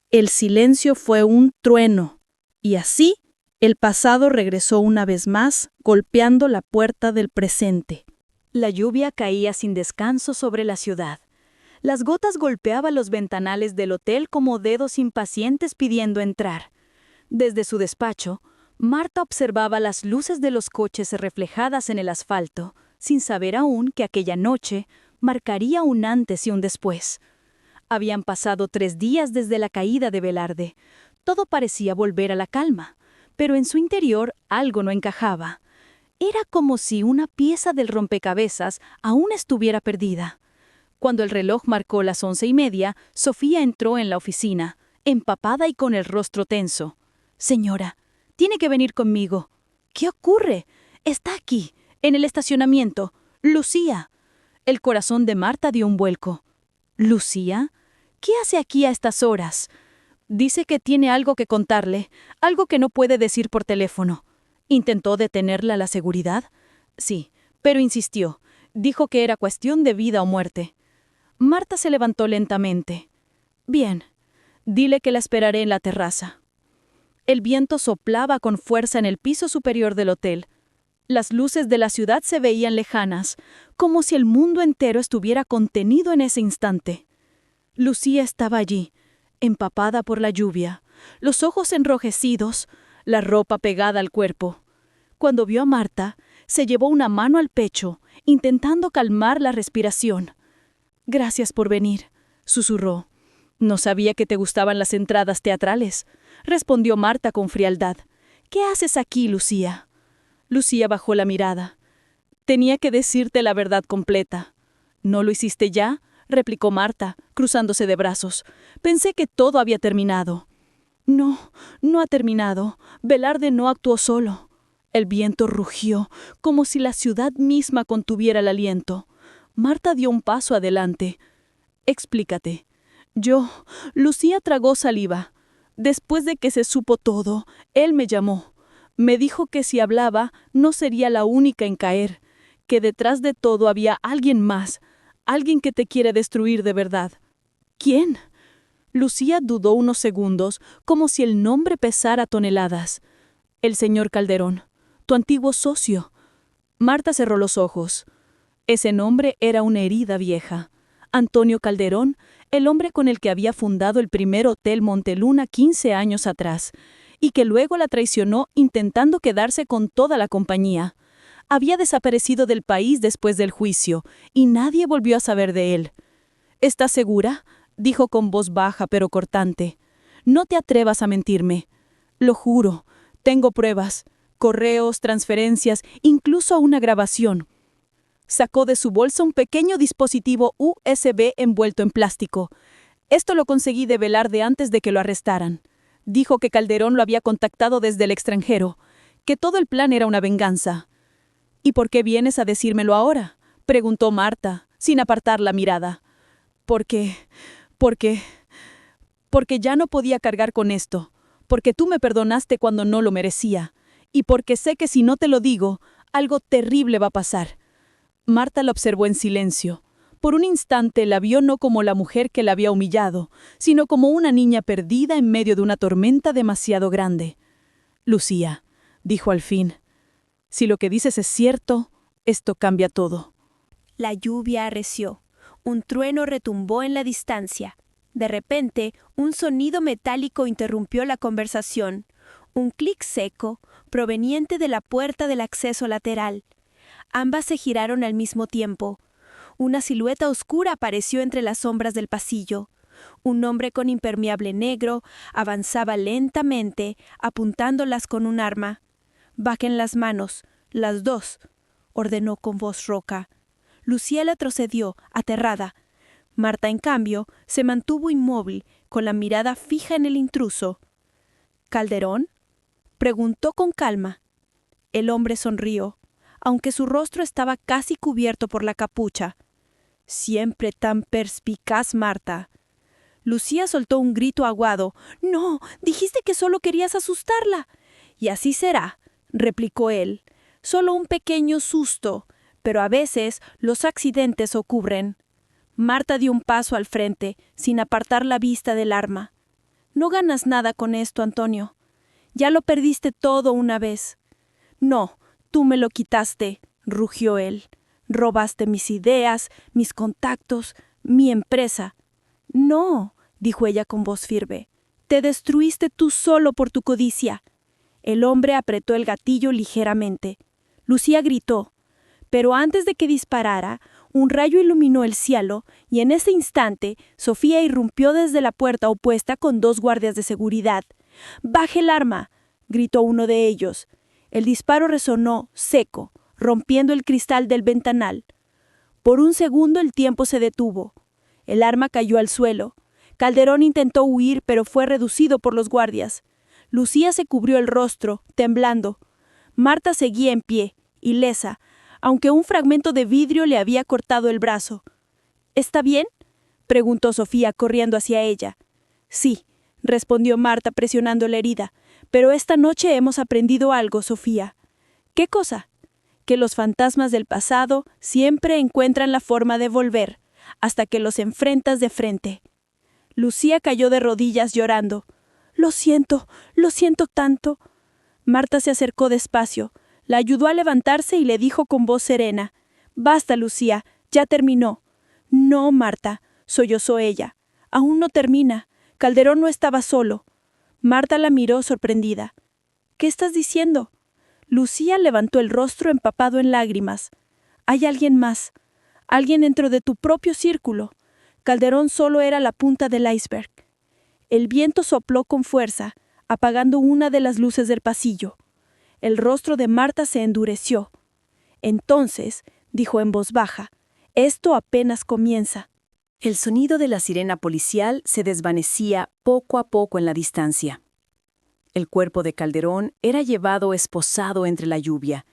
[SPEAKER 6] El silencio fue un trueno, y así el pasado regresó una vez más, golpeando la puerta del presente.
[SPEAKER 7] La lluvia caía sin descanso sobre la ciudad. Las gotas golpeaban los ventanales del hotel como dedos impacientes pidiendo entrar. Desde su despacho, Marta observaba las luces de los coches reflejadas en el asfalto, sin saber aún que aquella noche marcaría un antes y un después. Habían pasado 3 días desde la caída de Velarde. Todo parecía volver a la calma, pero en su interior algo no encajaba. Era como si una pieza del rompecabezas aún estuviera perdida. Cuando el reloj marcó las 11:30, Sofía entró en la oficina, empapada y con el rostro tenso. «Señora, tiene que venir conmigo». «¿Qué ocurre?» «Está aquí, en el estacionamiento. Lucía». El corazón de Marta dio un vuelco. «¿Lucía? ¿Qué hace aquí a estas horas?» «Dice que tiene algo que contarle, algo que no puede decir por teléfono». ¿Intentó detenerla la seguridad? Sí, pero insistió. Dijo que era cuestión de vida o muerte. Marta se levantó lentamente. «Bien, dile que la esperaré en la terraza». El viento soplaba con fuerza en el piso superior del hotel. Las luces de la ciudad se veían lejanas, como si el mundo entero estuviera contenido en ese instante. Lucía estaba allí, empapada por la lluvia, los ojos enrojecidos, la ropa pegada al cuerpo. Cuando vio a Marta, se llevó una mano al pecho, intentando calmar la respiración. «Gracias por venir», susurró. «No sabía que te gustaban las entradas teatrales», respondió Marta con frialdad. «¿Qué haces aquí, Lucía?» Lucía bajó la mirada. «Tenía que decirte la verdad completa». «¿No lo hiciste ya?», replicó Marta, cruzándose de brazos. «Pensé que todo había terminado». «No, no ha terminado. Velarde no actuó solo». El viento rugió, como si la ciudad misma contuviera el aliento. Marta dio un paso adelante. «Explícate». Lucía tragó saliva. «Después de que se supo todo, él me llamó. Me dijo que si hablaba, no sería la única en caer, que detrás de todo había alguien más, alguien que te quiere destruir de verdad». «¿Quién?» Lucía dudó unos segundos, como si el nombre pesara toneladas. «El señor Calderón, tu antiguo socio». Marta cerró los ojos. Ese nombre era una herida vieja. Antonio Calderón, el hombre con el que había fundado el primer Hotel Monteluna 15 años atrás, y que luego la traicionó intentando quedarse con toda la compañía. Había desaparecido del país después del juicio, y nadie volvió a saber de él. «¿Estás segura?», dijo con voz baja pero cortante. «No te atrevas a mentirme». «Lo juro, tengo pruebas, correos, transferencias, incluso una grabación». Sacó de su bolsa un pequeño dispositivo USB envuelto en plástico. «Esto lo conseguí de Velarde antes de que lo arrestaran». Dijo que Calderón lo había contactado desde el extranjero, que todo el plan era una venganza. «¿Y por qué vienes a decírmelo ahora?», preguntó Marta, sin apartar la mirada. Porque ya no podía cargar con esto, porque tú me perdonaste cuando no lo merecía, y porque sé que si no te lo digo, algo terrible va a pasar». Marta la observó en silencio. Por un instante la vio no como la mujer que la había humillado, sino como una niña perdida en medio de una tormenta demasiado grande. «Lucía», dijo al fin, «si lo que dices es cierto, esto cambia todo».
[SPEAKER 8] La lluvia arreció. Un trueno retumbó en la distancia. De repente, un sonido metálico interrumpió la conversación. Un clic seco, proveniente de la puerta del acceso lateral. Ambas se giraron al mismo tiempo. Una silueta oscura apareció entre las sombras del pasillo. Un hombre con impermeable negro avanzaba lentamente, apuntándolas con un arma. «Bajen las manos, las dos», ordenó con voz rouca. Lucía retrocedió, aterrada. Marta, en cambio, se mantuvo inmóvil, con la mirada fija en el intruso. «¿Calderón?», preguntó con calma. El hombre sonrió, aunque su rostro estaba casi cubierto por la capucha. «Siempre tan perspicaz, Marta». Lucía soltó un grito agudo. «No, dijiste que solo querías asustarla». «Y así será», replicó él. «Solo un pequeño susto, pero a veces los accidentes ocurren». Marta dio un paso al frente, sin apartar la vista del arma. «No ganas nada con esto, Antonio. Ya lo perdiste todo una vez». «No, tú me lo quitaste», rugió él. «Robaste mis ideas, mis contactos, mi empresa». «No», dijo ella con voz firme. «Te destruiste tú solo por tu codicia». El hombre apretó el gatillo ligeramente. Lucía gritó, pero antes de que disparara, un rayo iluminó el cielo y en ese instante Sofía irrumpió desde la puerta opuesta con 2 guardias de seguridad. «¡Baje el arma!», gritó uno de ellos. El disparo resonó seco, rompiendo el cristal del ventanal. Por un segundo el tiempo se detuvo. El arma cayó al suelo. Calderón intentó huir, pero fue reducido por los guardias. Lucía se cubrió el rostro, temblando. Marta seguía en pie, ilesa, aunque un fragmento de vidrio le había cortado el brazo. «¿Está bien?», preguntó Sofía, corriendo hacia ella. «Sí», respondió Marta, presionando la herida. «Pero esta noche hemos aprendido algo, Sofía». «¿Qué cosa?». «Que los fantasmas del pasado siempre encuentran la forma de volver, hasta que los enfrentas de frente». Lucía cayó de rodillas llorando. Lo siento tanto». Marta se acercó despacio, la ayudó a levantarse y le dijo con voz serena: «Basta, Lucía, ya terminó». «No, Marta», sollozó ella. «Aún no termina. Calderón no estaba solo». Marta la miró sorprendida. «¿Qué estás diciendo?». Lucía levantó el rostro empapado en lágrimas. «Hay alguien más. Alguien dentro de tu propio círculo. Calderón solo era la punta del iceberg». El viento sopló con fuerza, apagando una de las luces del pasillo. El rostro de Marta se endureció. «Entonces», dijo en voz baja, «esto apenas comienza».
[SPEAKER 5] El sonido de la sirena policial se desvanecía poco a poco en la distancia. El cuerpo de Calderón era llevado esposado entre la lluvia,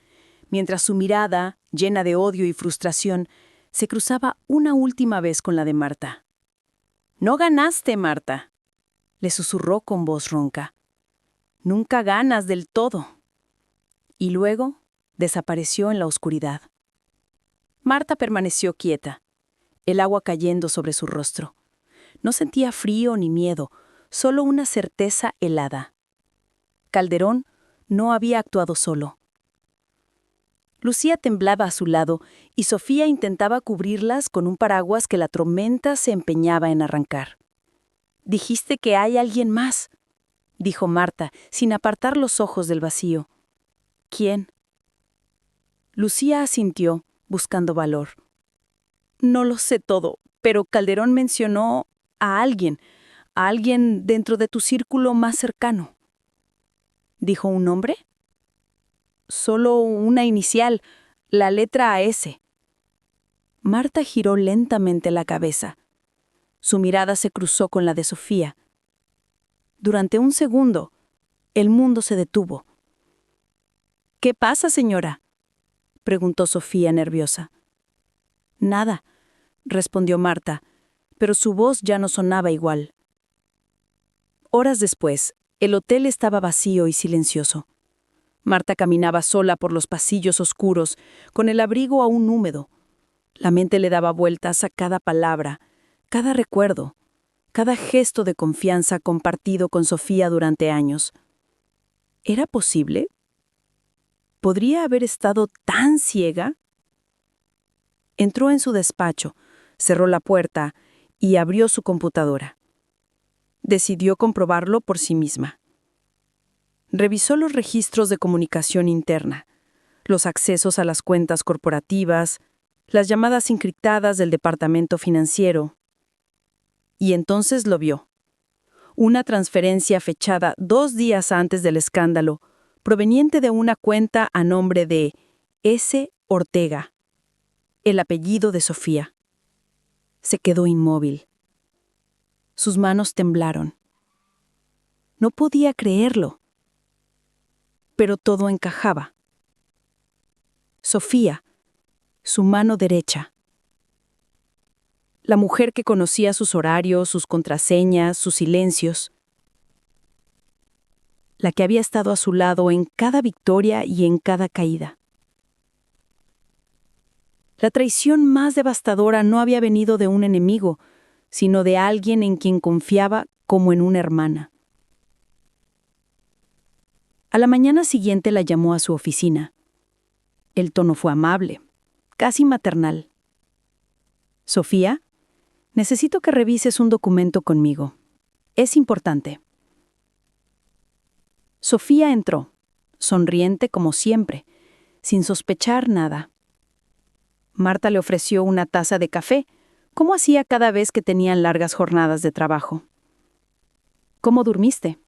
[SPEAKER 5] mientras su mirada, llena de odio y frustración, se cruzaba una última vez con la de Marta. «No ganaste, Marta», le susurró con voz ronca. «Nunca ganas del todo». Y luego desapareció en la oscuridad. Marta permaneció quieta, el agua cayendo sobre su rostro. No sentía frío ni miedo, solo una certeza helada. Calderón no había actuado solo. Lucía temblaba a su lado y Sofía intentaba cubrirlas con un paraguas que la tormenta se empeñaba en arrancar. «Dijiste que hay alguien más», dijo Marta, sin apartar los ojos del vacío. «¿Quién?». Lucía asintió, buscando valor. «No lo sé todo, pero Calderón mencionó a alguien dentro de tu círculo más cercano». ¿Dijo un nombre? «Solo una inicial, la letra S». Marta giró lentamente la cabeza. Su mirada se cruzó con la de Sofía. Durante un segundo, el mundo se detuvo. «¿Qué pasa, señora?», preguntó Sofía nerviosa. «Nada», respondió Marta, pero su voz ya no sonaba igual. Horas después, el hotel estaba vacío y silencioso. Marta caminaba sola por los pasillos oscuros, con el abrigo aún húmedo. La mente le daba vueltas a cada palabra, cada recuerdo, cada gesto de confianza compartido con Sofía durante años. ¿Era posible? ¿Podría haber estado tan ciega? Entró en su despacho, cerró la puerta y abrió su computadora. Decidió comprobarlo por sí misma. Revisó los registros de comunicación interna, los accesos a las cuentas corporativas, las llamadas encriptadas del departamento financiero. Y entonces lo vio. Una transferencia fechada 2 días antes del escándalo, proveniente de una cuenta a nombre de S. Ortega, el apellido de Sofía. Se quedó inmóvil. Sus manos temblaron. No podía creerlo. Pero todo encajaba. Sofía, su mano derecha. La mujer que conocía sus horarios, sus contraseñas, sus silencios. La que había estado a su lado en cada victoria y en cada caída. La traición más devastadora no había venido de un enemigo, sino de alguien en quien confiaba como en una hermana. A la mañana siguiente la llamó a su oficina. El tono fue amable, casi maternal. Sofía, necesito que revises un documento conmigo. Es importante. Sofía entró, sonriente como siempre, sin sospechar nada. Marta le ofreció una taza de café, como hacía cada vez que tenían largas jornadas de trabajo. ¿Cómo durmiste?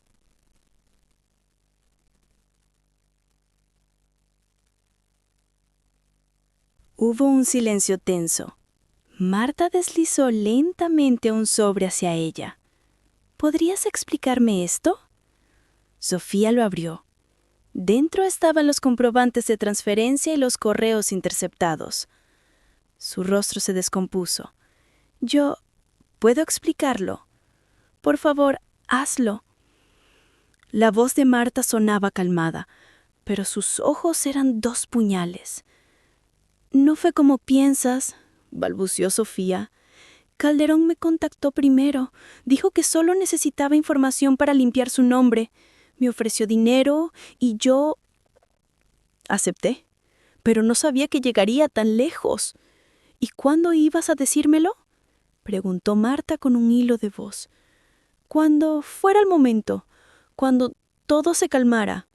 [SPEAKER 8] Hubo un silencio tenso. Marta deslizó lentamente un sobre hacia ella. ¿Podrías explicarme esto? Sofía lo abrió. Dentro estaban los comprobantes de transferencia y los correos interceptados. Su rostro se descompuso. ¿Puedo explicarlo? Por favor, hazlo. La voz de Marta sonaba calmada, pero sus ojos eran 2 puñales. No fue como piensas, balbuceó Sofía. Calderón me contactó primero. Dijo que solo necesitaba información para limpiar su nombre. Me ofreció dinero y yo acepté, pero no sabía que llegaría tan lejos. ¿Y cuándo ibas a decírmelo?, preguntó Marta con un hilo de voz. Cuando fuera el momento, cuando todo se calmara.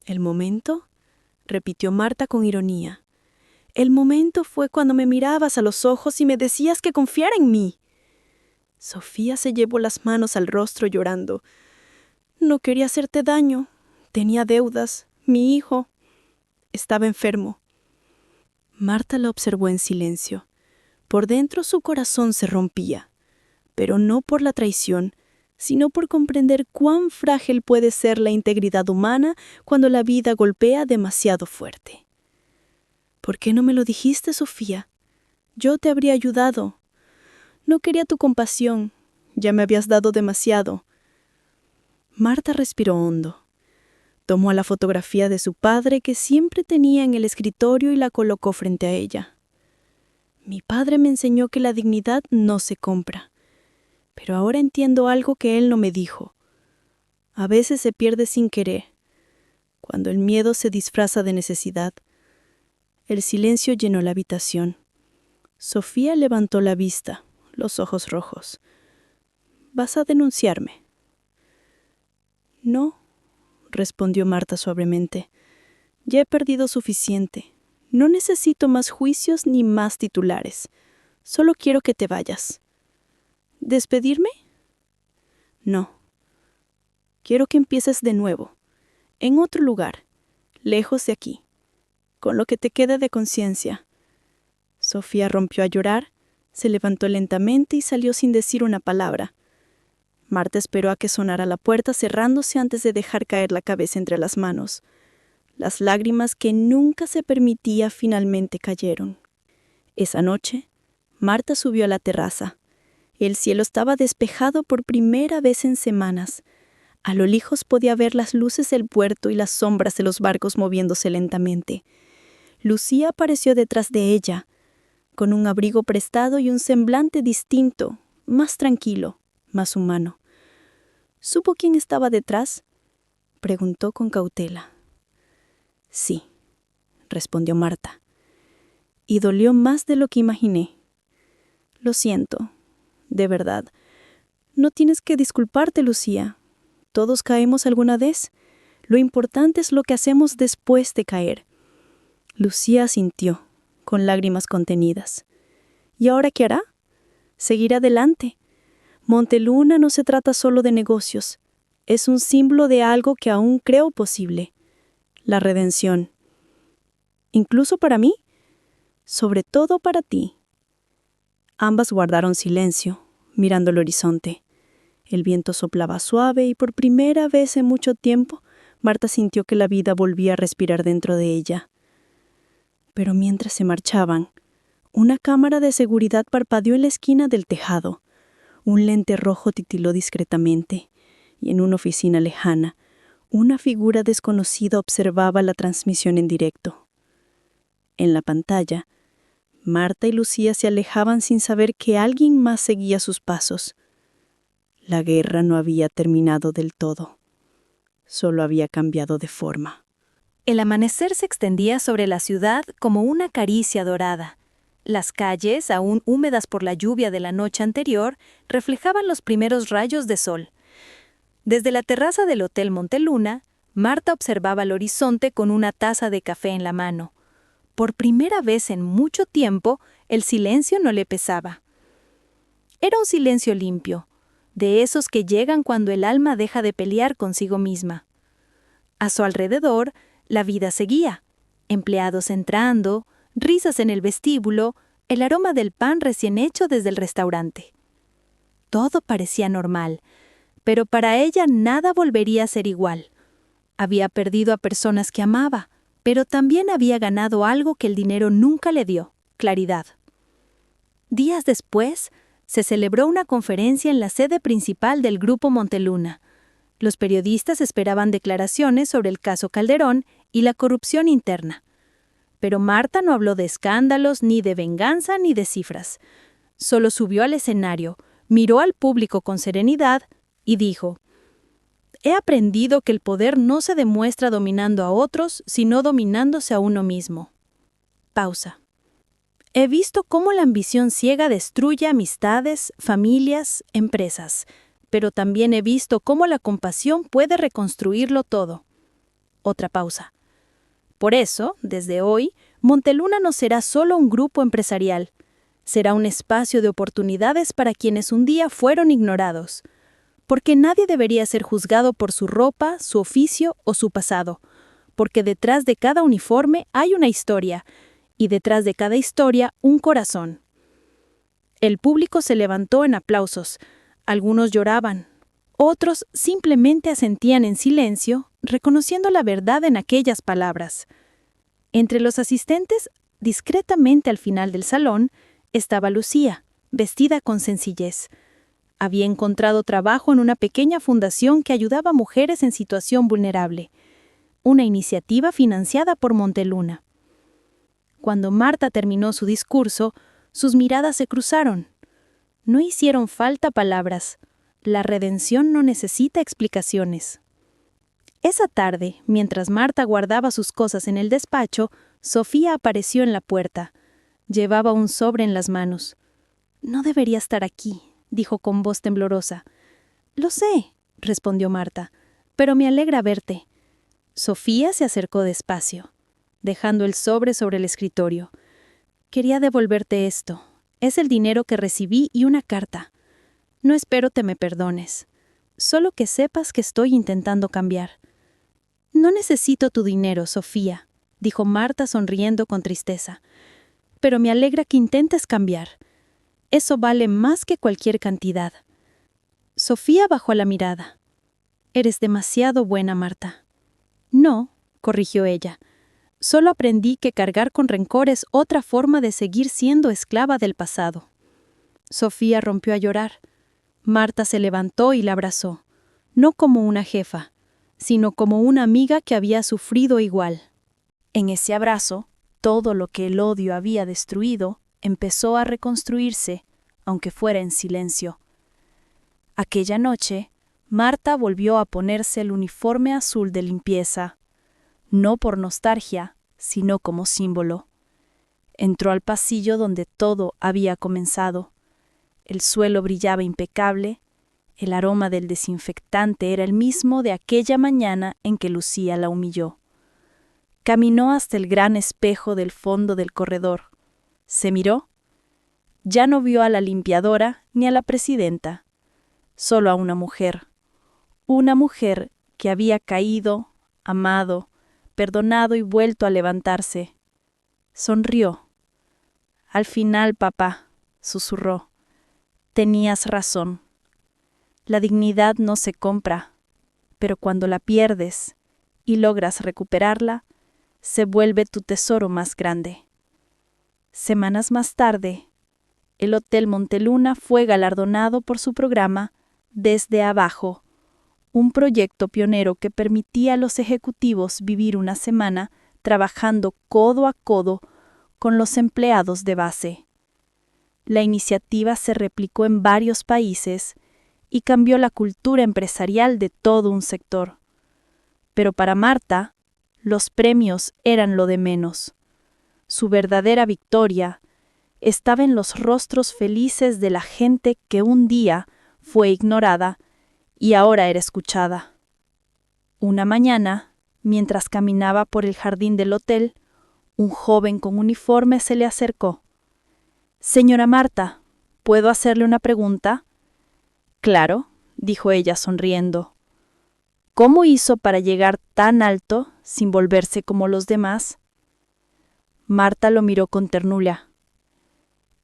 [SPEAKER 8] ¿El momento?, repitió Marta con ironía. El momento fue cuando me mirabas a los ojos y me decías que confiara en mí. Sofía se llevó las manos al rostro llorando. No quería hacerte daño. Tenía deudas. Mi hijo estaba enfermo. Marta la observó en silencio. Por dentro su corazón se rompía, pero no por la traición, sino por comprender cuán frágil puede ser la integridad humana cuando la vida golpea demasiado fuerte. ¿Por qué no me lo dijiste, Sofía? Yo te habría ayudado. No quería tu compasión. Ya me habías dado demasiado. Marta respiró hondo. Tomó la fotografía de su padre que siempre tenía en el escritorio y la colocó frente a ella. Mi padre me enseñó que la dignidad no se compra. Pero ahora entiendo algo que él no me dijo. A veces se pierde sin querer, cuando el miedo se disfraza de necesidad. El silencio llenó la habitación. Sofía levantó la vista, los ojos rojos. ¿Vas a denunciarme? No, respondió Marta suavemente. Ya he perdido suficiente. No necesito más juicios ni más titulares. Solo quiero que te vayas. ¿Despedirme? No. Quiero que empieces de nuevo, en otro lugar, lejos de aquí, con lo que te queda de conciencia. Sofía rompió a llorar, se levantó lentamente y salió sin decir una palabra. Marta esperó a que sonara la puerta cerrándose antes de dejar caer la cabeza entre las manos. Las lágrimas que nunca se permitía finalmente cayeron. Esa noche, Marta subió a la terraza. El cielo estaba despejado por primera vez en semanas. A lo lejos podía ver las luces del puerto y las sombras de los barcos moviéndose lentamente. Lucía apareció detrás de ella, con un abrigo prestado y un semblante distinto, más tranquilo, más humano. ¿Supo quién estaba detrás?, preguntó con cautela. Sí, respondió Marta.
[SPEAKER 5] y dolió más de lo que imaginé. Lo siento, de verdad. No tienes que disculparte, Lucía. Todos caemos alguna vez. Lo importante es lo que hacemos después de caer. Lucía asintió, con lágrimas contenidas. ¿Y ahora qué hará? Seguir adelante. Monteluna no se trata solo de negocios. Es un símbolo de algo que aún creo posible. La redención. Incluso para mí. Sobre todo para ti. Ambas guardaron silencio, mirando el horizonte. El viento soplaba suave y por primera vez en mucho tiempo, Marta sintió que la vida volvía a respirar dentro de ella. Pero mientras se marchaban, una cámara de seguridad parpadeó en la esquina del tejado. Un lente rojo titiló discretamente, y en una oficina lejana, una figura desconocida observaba la transmisión en directo. En la pantalla, Marta y Lucía se alejaban sin saber que alguien más seguía sus pasos. La guerra no había terminado del todo, solo había cambiado de forma.
[SPEAKER 7] El amanecer se extendía sobre la ciudad como una caricia dorada. Las calles, aún húmedas por la lluvia de la noche anterior, reflejaban los primeros rayos de sol. Desde la terraza del Hotel Monteluna, Marta observaba el horizonte con una taza de café en la mano. Por primera vez en mucho tiempo, el silencio no le pesaba. Era un silencio limpio, de esos que llegan cuando el alma deja de pelear consigo misma. A su alrededor, la vida seguía. Empleados entrando, risas en el vestíbulo, el aroma del pan recién hecho desde el restaurante. Todo parecía normal, pero para ella nada volvería a ser igual. Había perdido a personas que amaba, pero también había ganado algo que el dinero nunca le dio: claridad. Días después, se celebró una conferencia en la sede principal del Grupo Monteluna. Los periodistas esperaban declaraciones sobre el caso Calderón y la corrupción interna. Pero Marta no habló de escándalos, ni de venganza, ni de cifras. Solo subió al escenario, miró al público con serenidad y dijo: «He aprendido que el poder no se demuestra dominando a otros, sino dominándose a uno mismo». Pausa. He visto cómo la ambición ciega destruye amistades, familias, empresas, pero también he visto cómo la compasión puede reconstruirlo todo. Otra pausa. Por eso, desde hoy, Monteluna no será solo un grupo empresarial. Será un espacio de oportunidades para quienes un día fueron ignorados. Porque nadie debería ser juzgado por su ropa, su oficio o su pasado. Porque detrás de cada uniforme hay una historia, y detrás de cada historia un corazón. El público se levantó en aplausos. Algunos lloraban. Otros simplemente asentían en silencio, reconociendo la verdad en aquellas palabras. Entre los asistentes, discretamente al final del salón, estaba Lucía, vestida con sencillez. Había encontrado trabajo en una pequeña fundación que ayudaba a mujeres en situación vulnerable. Una iniciativa financiada por Monteluna. Cuando Marta terminó su discurso, sus miradas se cruzaron. No hicieron falta palabras. La redención no necesita explicaciones. Esa tarde, mientras Marta guardaba sus cosas en el despacho, Sofía apareció en la puerta. Llevaba un sobre en las manos. «No debería estar aquí», dijo con voz temblorosa. «Lo sé», respondió Marta, «pero me alegra verte». Sofía se acercó despacio, dejando el sobre el escritorio. «Quería devolverte esto. Es el dinero que recibí y una carta. No espero te me perdones. Solo que sepas que estoy intentando cambiar». «No necesito tu dinero, Sofía», dijo Marta sonriendo con tristeza. «Pero me alegra que intentes cambiar. Eso vale más que cualquier cantidad». Sofía bajó la mirada. «Eres demasiado buena, Marta». «No», corrigió ella. «Solo aprendí que cargar con rencor es otra forma de seguir siendo esclava del pasado». Sofía rompió a llorar. Marta se levantó y la abrazó, no como una jefa, sino como una amiga que había sufrido igual. En ese abrazo, todo lo que el odio había destruido empezó a reconstruirse, aunque fuera en silencio. Aquella noche, Marta volvió a ponerse el uniforme azul de limpieza, no por nostalgia, sino como símbolo.
[SPEAKER 4] Entró al pasillo donde todo había comenzado. El suelo brillaba impecable, el aroma del desinfectante era el mismo de aquella mañana en que Lucía la humilló. Caminó hasta el gran espejo del fondo del corredor. Se miró. Ya no vio a la limpiadora ni a la presidenta, solo a una mujer que había caído, amado, perdonado y vuelto a levantarse. Sonrió. Al final, papá, susurró, tenías razón. La dignidad no se compra, pero cuando la pierdes y logras recuperarla, se vuelve tu tesoro más grande. Semanas más tarde, el Hotel Monteluna fue galardonado por su programa Desde Abajo, un proyecto pionero que permitía a los ejecutivos vivir una semana trabajando codo a codo con los empleados de base. La iniciativa se replicó en varios países y cambió la cultura empresarial de todo un sector. Pero para Marta, los premios eran lo de menos. Su verdadera victoria estaba en los rostros felices de la gente que un día fue ignorada y ahora era escuchada. Una mañana, mientras caminaba por el jardín del hotel, un joven con uniforme se le acercó. «Señora Marta, ¿puedo hacerle una pregunta?» «Claro», dijo ella sonriendo. «¿Cómo hizo para llegar tan alto sin volverse como los demás?» Marta lo miró con ternura,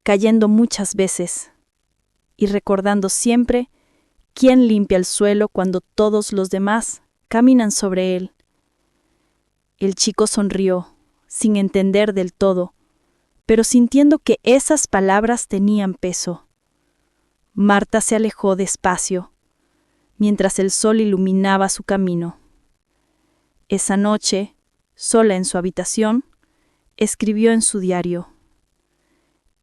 [SPEAKER 4] cayendo muchas veces y recordando siempre quién limpia el suelo cuando todos los demás caminan sobre él. El chico sonrió, sin entender del todo, pero sintiendo que esas palabras tenían peso. Marta se alejó despacio, mientras el sol iluminaba su camino. Esa noche, sola en su habitación, escribió en su diario: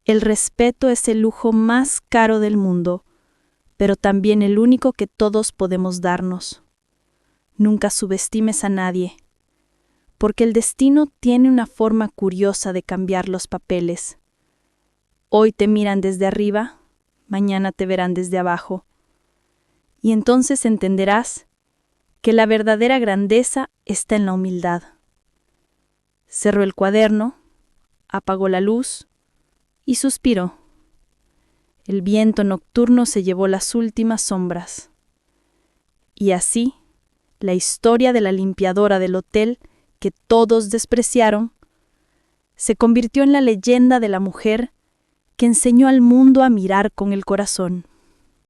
[SPEAKER 4] «El respeto es el lujo más caro del mundo, pero también el único que todos podemos darnos. Nunca subestimes a nadie, porque el destino tiene una forma curiosa de cambiar los papeles. Hoy te miran desde arriba, mañana te verán desde abajo. Y entonces entenderás que la verdadera grandeza está en la humildad». Cerró el cuaderno, apagó la luz y suspiró. El viento nocturno se llevó las últimas sombras. Y así, la historia de la limpiadora del hotel que todos despreciaron se convirtió en la leyenda de la mujer que enseñó al mundo a mirar con el corazón.